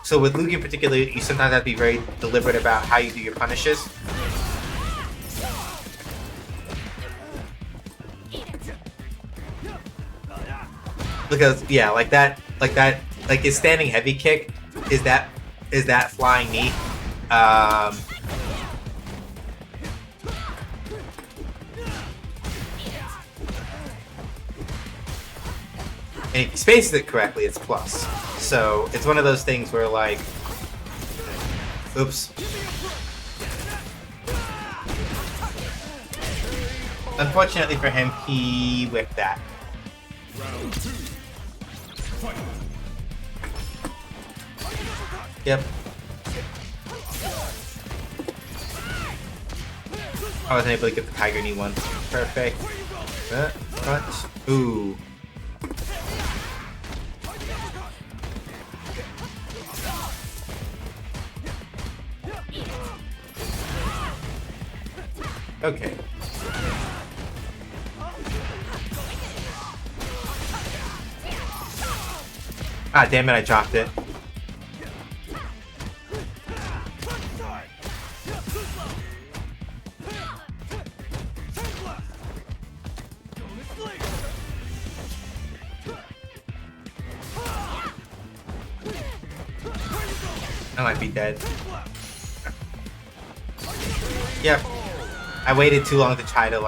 So with Luke in particular, you sometimes have to be very deliberate about how you do your punishes. Because yeah, like his standing heavy kick is that flying knee. And if he spaces it correctly, it's plus. So it's one of those things where like, oops. Unfortunately for him, he whipped that. Yep. I wasn't able to get the tiger knee one. Perfect. Punch. Ooh. Okay. Ah, damn it, I dropped it. I might be dead. Yep. I waited too long to try to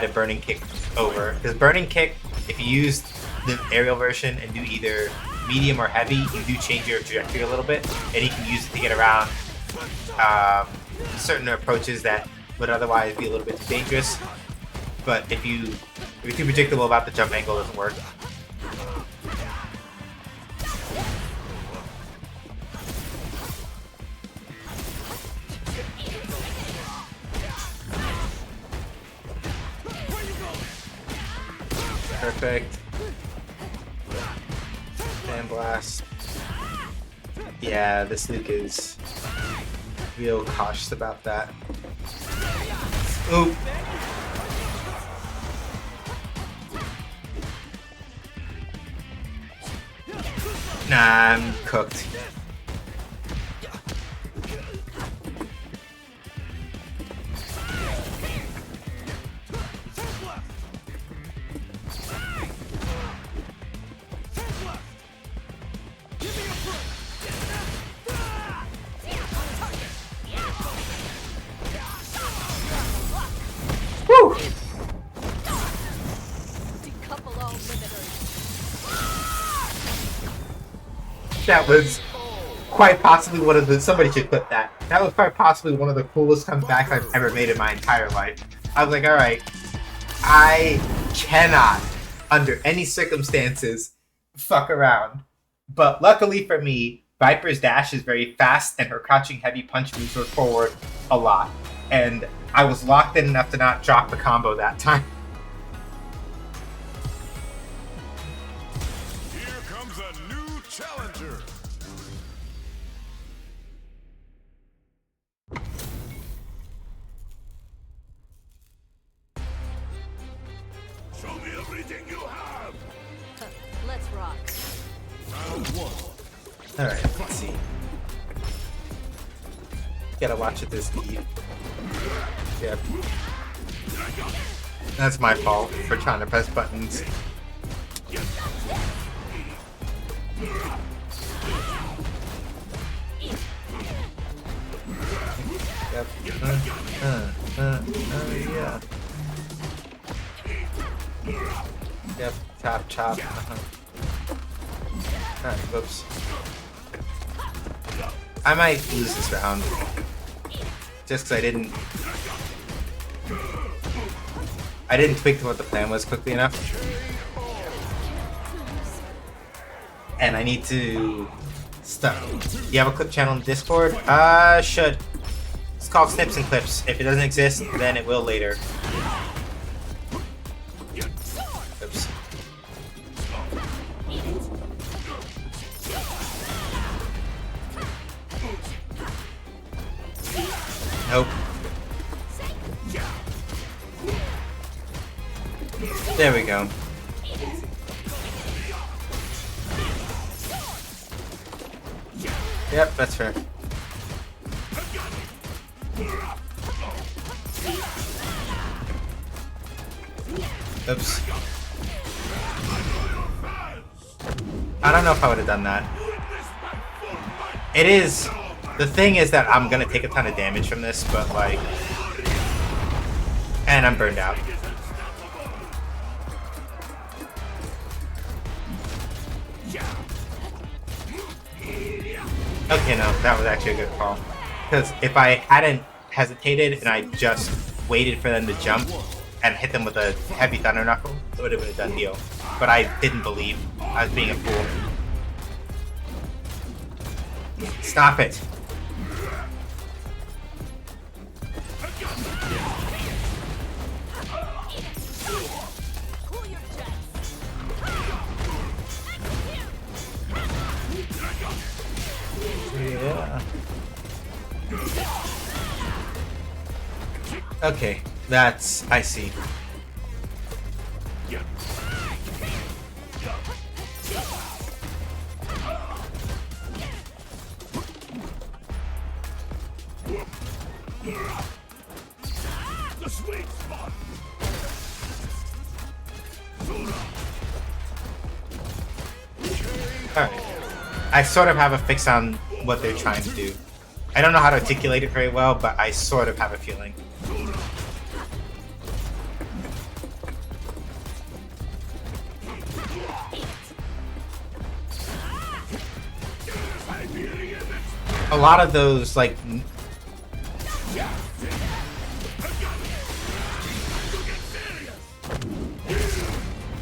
burning kick over. Because burning kick, if you use the aerial version and do either medium or heavy, you do change your trajectory a little bit, and you can use it to get around certain approaches that would otherwise be a little bit too dangerous. But if you're too predictable about the jump angle, it doesn't work. Perfect. Sand blast. Yeah, this Luke is real cautious about that. Ooh. Nah, I'm cooked. Woo! Decouple all limiters. That was quite possibly one of the... Somebody should clip that. That was quite possibly one of the coolest comebacks I've ever made in my entire life. I was like, alright, I cannot, under any circumstances, fuck around. But luckily for me, Viper's dash is very fast, and her crouching heavy punch moves her forward a lot. And I was locked in enough to not drop the combo that time. Here comes a new challenger. Show me everything you have. Let's rock. Round 1. Alright, let's see. Gotta watch it this deep. Yep. That's my fault for trying to press buttons. Yep. Yeah. Yep. Chop, chop. Alright, whoops. I might lose this round. Just because I didn't tweak to what the plan was quickly enough. And I need to stop. You have a clip channel in Discord? Should. It's called Snips and Clips. If it doesn't exist, then it will later. Oops. Nope. There we go. Yep, that's fair. Oops. I don't know if I would have done that. It is... The thing is that I'm gonna take a ton of damage from this, but like... And I'm burned out. Okay, no, that was actually a good call. Because if I hadn't hesitated and I just waited for them to jump and hit them with a heavy thunder knuckle, it would have been a done deal. But I didn't believe. I was being a fool. Stop it. Cool your jets. Yeah. Okay, that's... I see. The sweet spot. Alright. I sort of have a fix on what they're trying to do. I don't know how to articulate it very well, but I sort of have a feeling. A lot of those, like...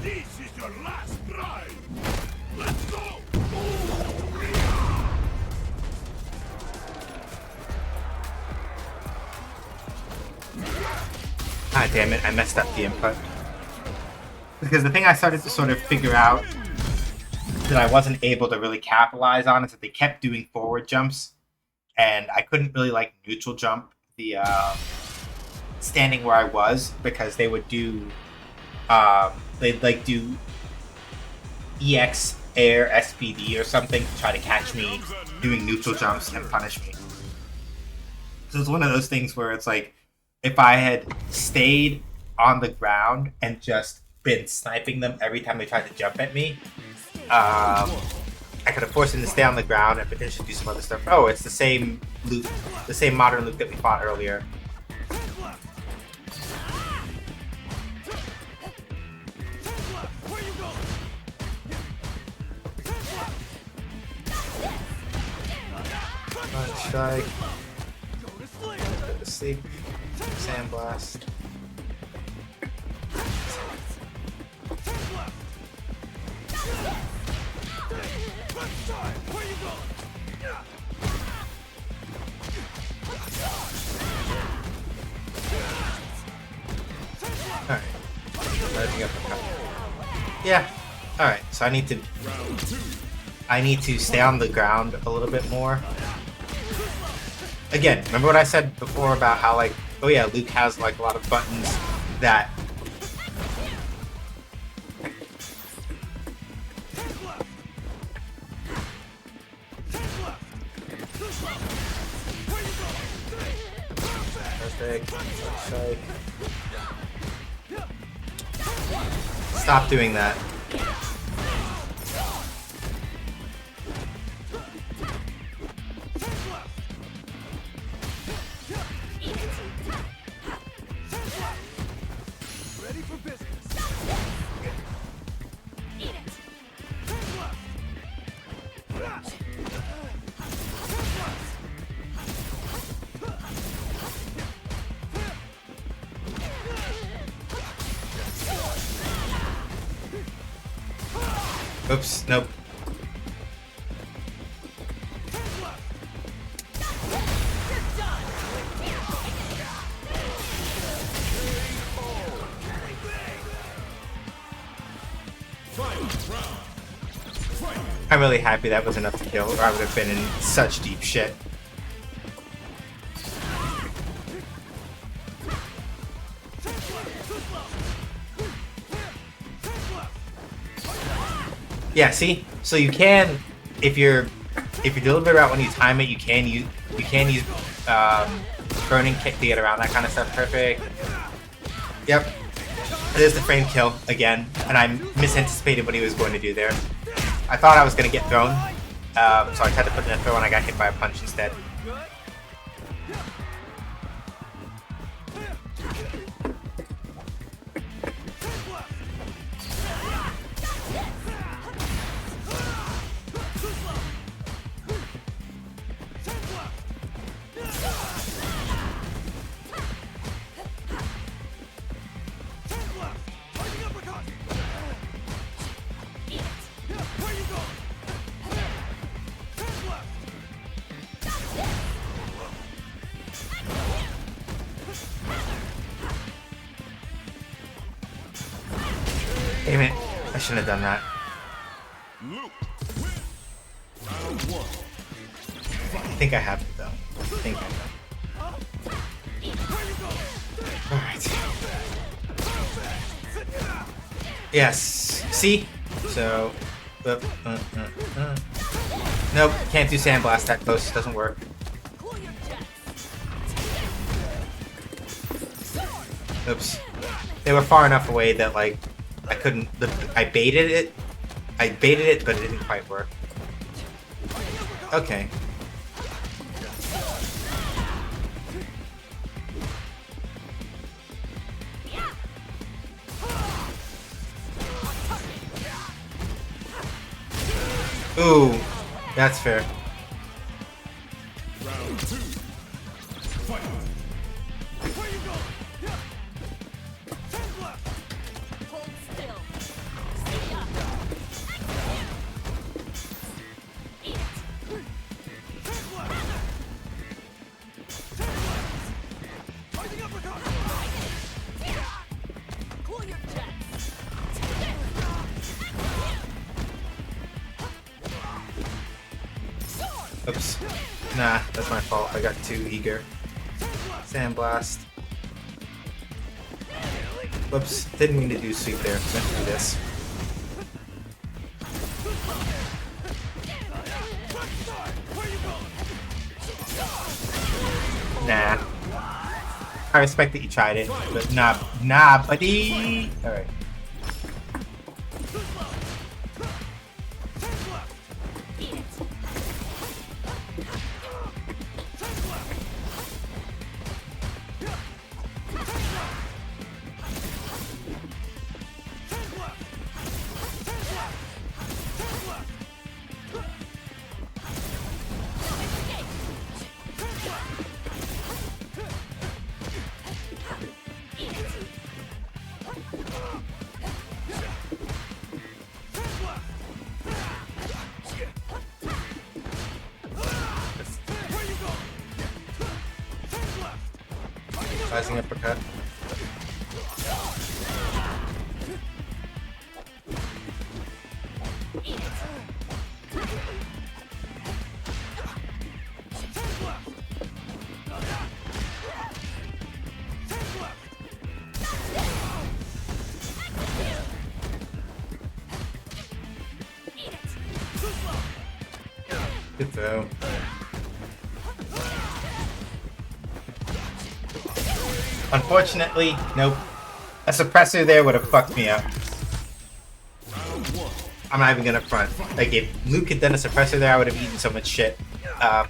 This is your last ride. Let's go. Ah, damn it, I messed up the input. Because the thing I started to sort of figure out that I wasn't able to really capitalize on is that they kept doing forward jumps, and I couldn't really, like, neutral jump the standing where I was, because they would do, they'd, like, do EX Air SPD or something to try to catch me doing neutral jumps and punish me. So it's one of those things where it's like, if I had stayed on the ground and just been sniping them every time they tried to jump at me, I could have forced them to stay on the ground and potentially do some other stuff. Oh, it's the same loop, the same modern loop that we fought earlier. Punch strike. Go to sleep. Sandblast. Alright. Letting up a cut. Yeah. Alright, so I need to stay on the ground a little bit more. Again, remember what I said before about how, like, oh yeah, Luke has like a lot of buttons that perfect. Strike. Stop doing that. Ready for business. Oops, nope. I'm really happy that was enough to kill, or I would have been in such deep shit. Yeah, see? So you can, if you're deliberate about when you time it, you can use burning kick to get around that kind of stuff. Perfect. Yep. There's the frame kill again, and I misanticipated what he was going to do there. I thought I was going to get thrown, so I tried to put in a throw and I got hit by a punch instead. Damn it, I shouldn't have done that. I think I have it though. I think I know. Alright. Yes, see? So, nope, can't do Sandblast that close, doesn't work. Oops. They were far enough away that, like, I couldn't. I baited it, but it didn't quite work. Okay. Ooh, that's fair. Round 2. Fight. Where you going? Hold still. See ya. Eat it. Fighting uppercut. Cool your jets. Oops. Nah, that's my fault. I got too eager. Sandblast. Whoops. Didn't mean to do sweep there. Meant to do this. Nah. I respect that you tried it, but nah, buddy. All right. Rising uppercut. Good throw. Unfortunately, nope. A suppressor there would have fucked me up. I'm not even gonna front. Like, if Luke had done a suppressor there, I would have eaten so much shit.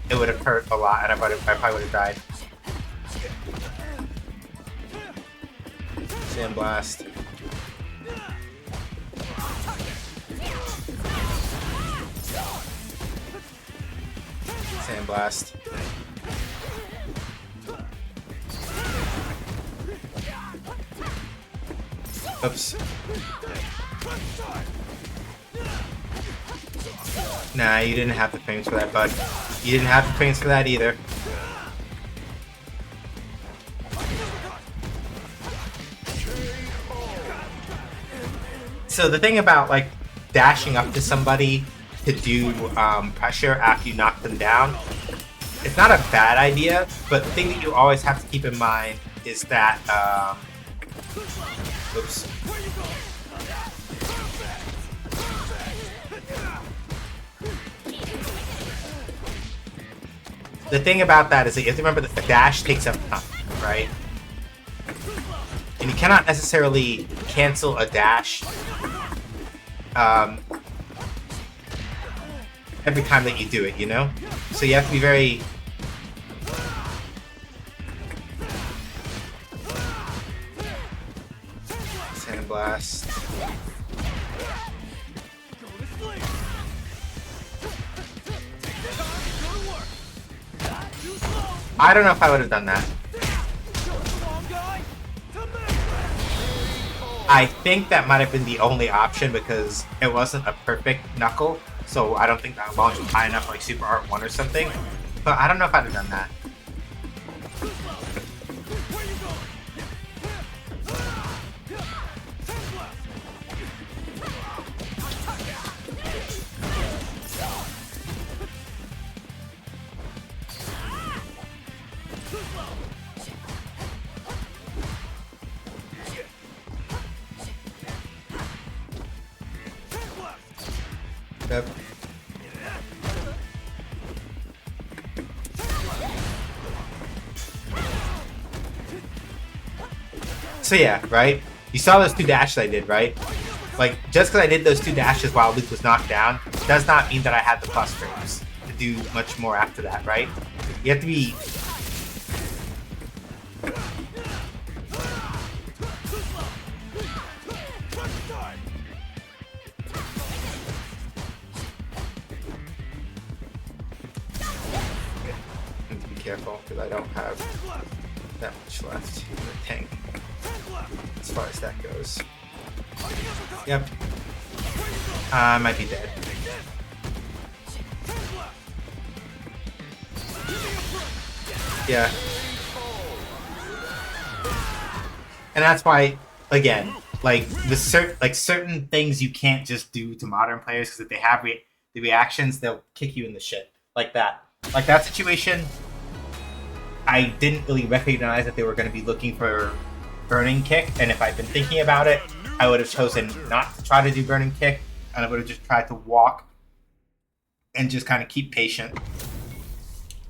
It would have hurt a lot, and I probably would have died. Sandblast. Sandblast. Oops. Nah, you didn't have the frames for that, bud. You didn't have the frames for that either. So the thing about, like, dashing up to somebody to do pressure after you knock them down, it's not a bad idea, but the thing that you always have to keep in mind is that, oops. The thing about that is that you have to remember that the dash takes up time, right? And you cannot necessarily cancel a dash every time that you do it, you know? So you have to be very... Sandblast. I don't know if I would have done that. I think that might have been the only option because it wasn't a perfect knuckle, so I don't think that launch was high enough, like Super Art 1 or something. But I don't know if I'd have done that. Yep. So yeah, right? You saw those two dashes I did, right? Like, just because I did those two dashes while Luke was knocked down does not mean that I had the plus frames to do much more after that, right? You have to be... careful because I don't have that much left in the tank as far as that goes. Yep. I might be dead. Yeah. And that's why, again, like certain things you can't just do to modern players because if they have the reactions, they'll kick you in the shit like that. Like that situation. I didn't really recognize that they were going to be looking for Burning Kick, and if I'd been thinking about it, I would have chosen not to try to do Burning Kick, and I would have just tried to walk and just kind of keep patient.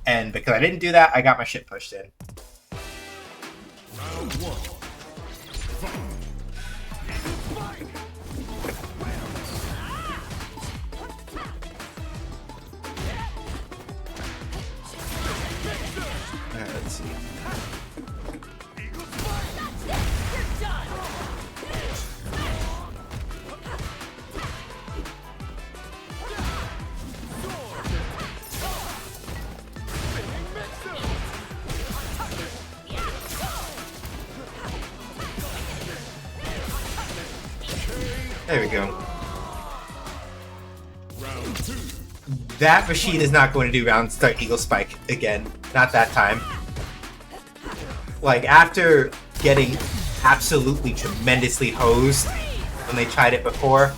And because I didn't do that, I got my shit pushed in. Round one. Let's see. There we go. Round two. That machine is not going to do round start Eagle Spike again. Not that time. Like, after getting absolutely tremendously hosed when they tried it before.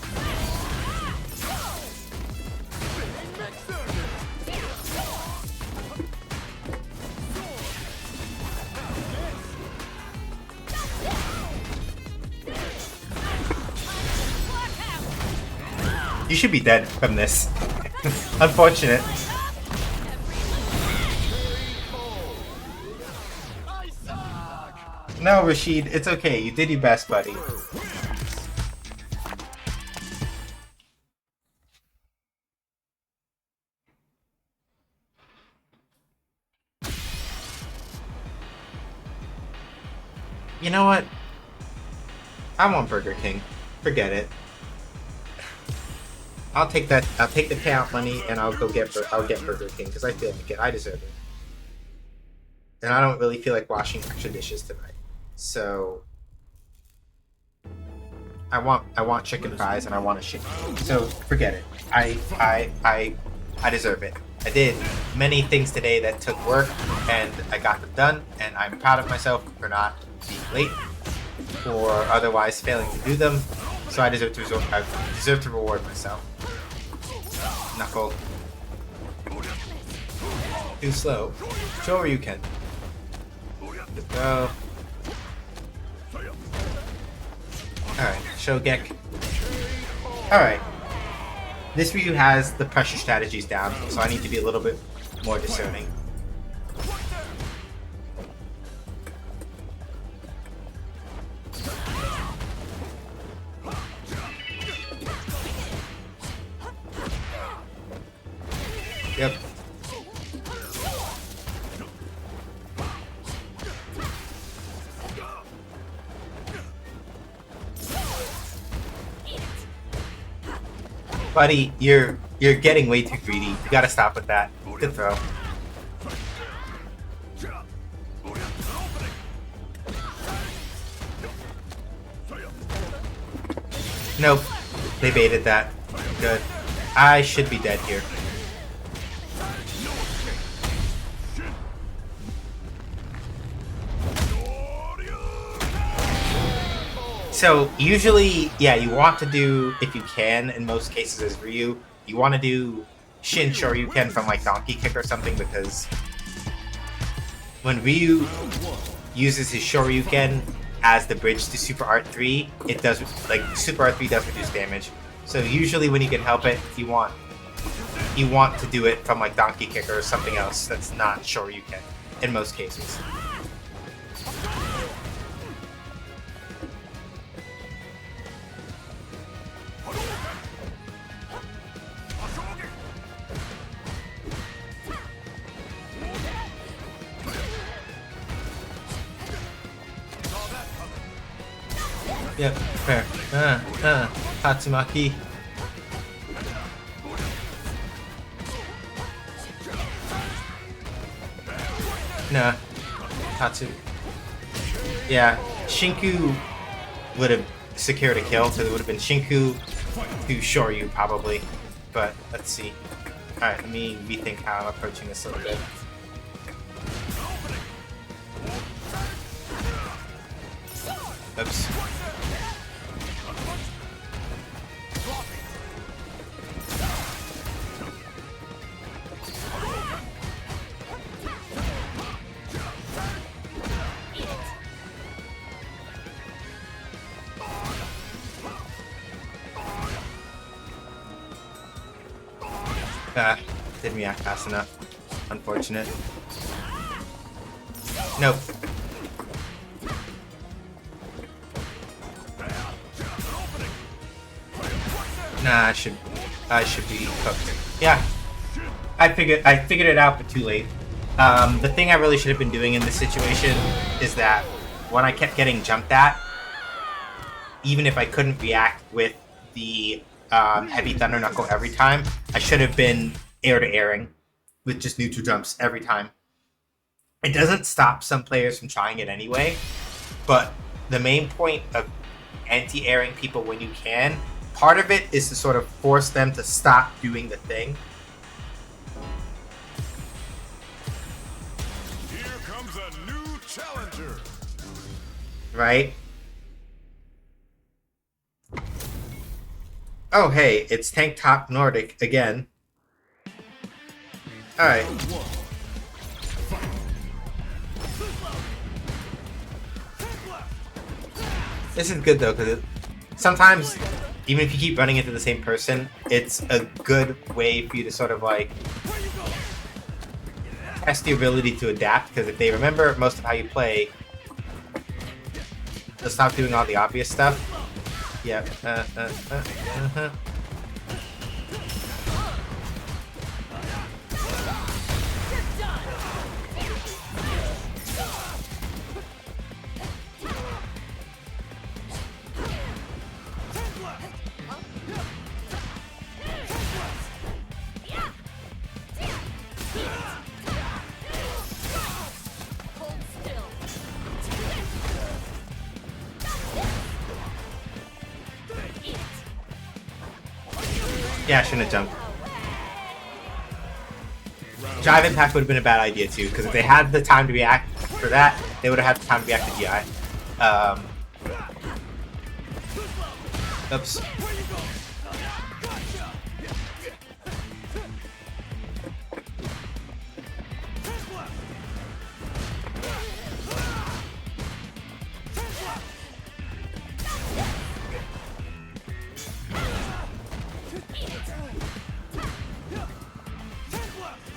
You should be dead from this. Unfortunate. No, Rashid, it's okay. You did your best, buddy. You know what? I want Burger King. Forget it. I'll take that. I'll take the payout money and I'll get Burger King because I feel like it. I deserve it. And I don't really feel like washing extra dishes tonight. So I want chicken fries and I want a chicken. So forget it. I deserve it. I did many things today that took work and I got them done, and I'm proud of myself for not being late or otherwise failing to do them. So I deserve to reward myself. Knuckle. Too slow. Show where you can. Good go. Alright, Shogek. Alright. This Ryu has the pressure strategies down, so I need to be a little bit more discerning. Yep. Buddy, you're getting way too greedy. You gotta stop with that. Good throw. Nope. They baited that. Good. I should be dead here. So usually, yeah, you want to do, if you can, in most cases as Ryu, you want to do Shin Shoryuken from like Donkey Kick or something, because when Ryu uses his Shoryuken as the bridge to Super Art 3, it does, like, Super Art 3 does reduce damage. So usually when you can help it, you want to do it from like Donkey Kick or something else that's not Shoryuken, in most cases. Yep, fair. Tatsumaki. Nah. Tatsu. Yeah, Shinku would have secured a kill, so it would have been Shinku to Shoryu probably. But let's see. Alright, let me rethink how I'm approaching this a little bit. Oops. Didn't react fast enough. Unfortunate. Nope. Nah, I should be cooked. Yeah. I figured it out, but too late. The thing I really should have been doing in this situation is that when I kept getting jumped at, even if I couldn't react with the heavy Thunder Knuckle every time, I should have been air to airing with just neutral jumps every time. It doesn't stop some players from trying it anyway, but the main point of anti-airing people when you can, part of it is to sort of force them to stop doing the thing. Here comes a new challenger. right? Oh, hey, it's Tank Top Nordic again. Alright. This is good though, because sometimes, even if you keep running into the same person, it's a good way for you to sort of like test the ability to adapt, because if they remember most of how you play, they'll stop doing all the obvious stuff. Yep. Yeah, I shouldn't have jumped. Drive Impact would have been a bad idea too, because if they had the time to react for that, they would have had the time to react to GI. Oops.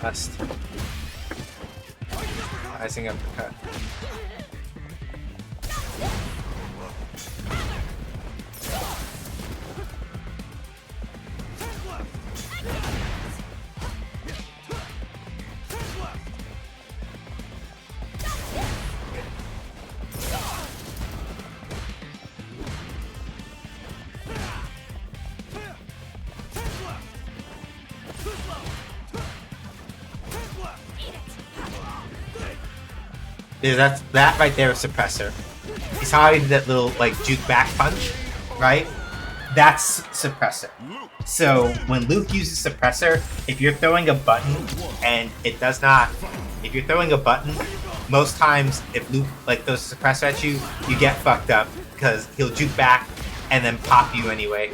Best. Icing uppercut. That right there is suppressor. You saw how he did that little like juke back punch, right? That's suppressor. So when Luke uses suppressor, if you're throwing a button and it does not, if you're throwing a button, most times if Luke like throws a suppressor at you, you get fucked up because he'll juke back and then pop you anyway.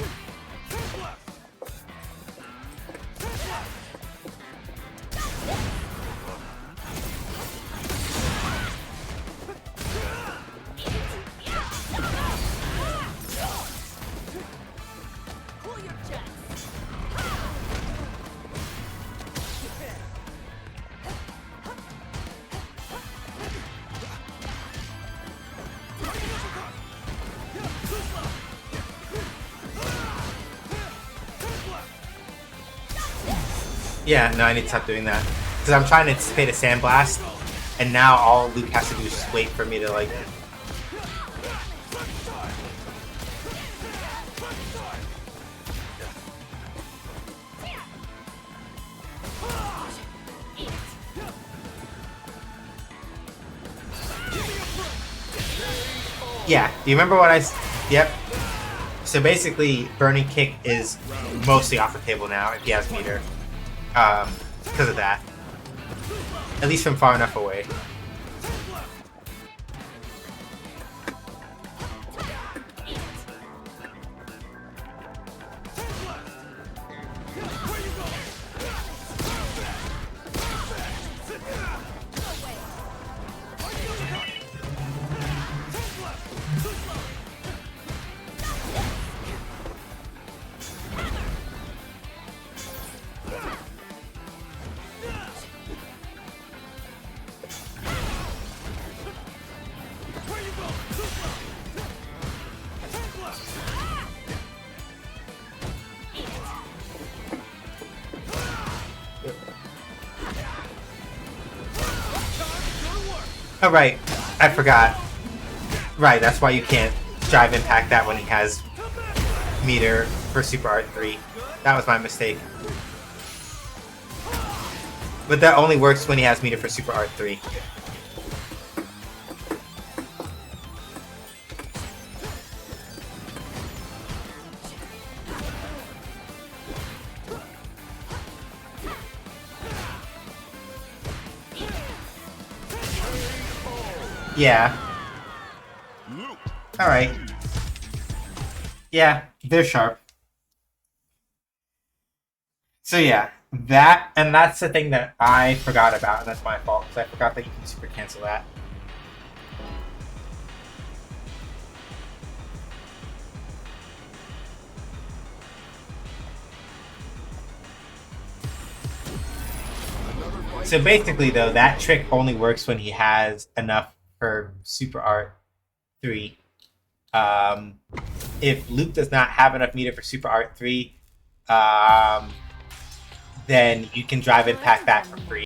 Yeah, no, I need to stop doing that. Because I'm trying to anticipate a sandblast, and now all Luke has to do is just wait for me to, like... Yeah, do you remember what I... Yep. So basically, Burning Kick is mostly off the table now if he has meter. Because of that. At least from far enough away. Oh, right. I forgot. Right, that's why you can't drive impact that when he has meter for Super Art 3. That was my mistake. But that only works when he has meter for Super Art 3. Yeah. Loop. Alright. Yeah, they're sharp. So yeah, that's the thing that I forgot about, and that's my fault, because I forgot that you can super cancel that. So basically, though, that trick only works when he has enough for Super Art 3. If Luke does not have enough meter for Super Art 3, then you can drive and pack that for free.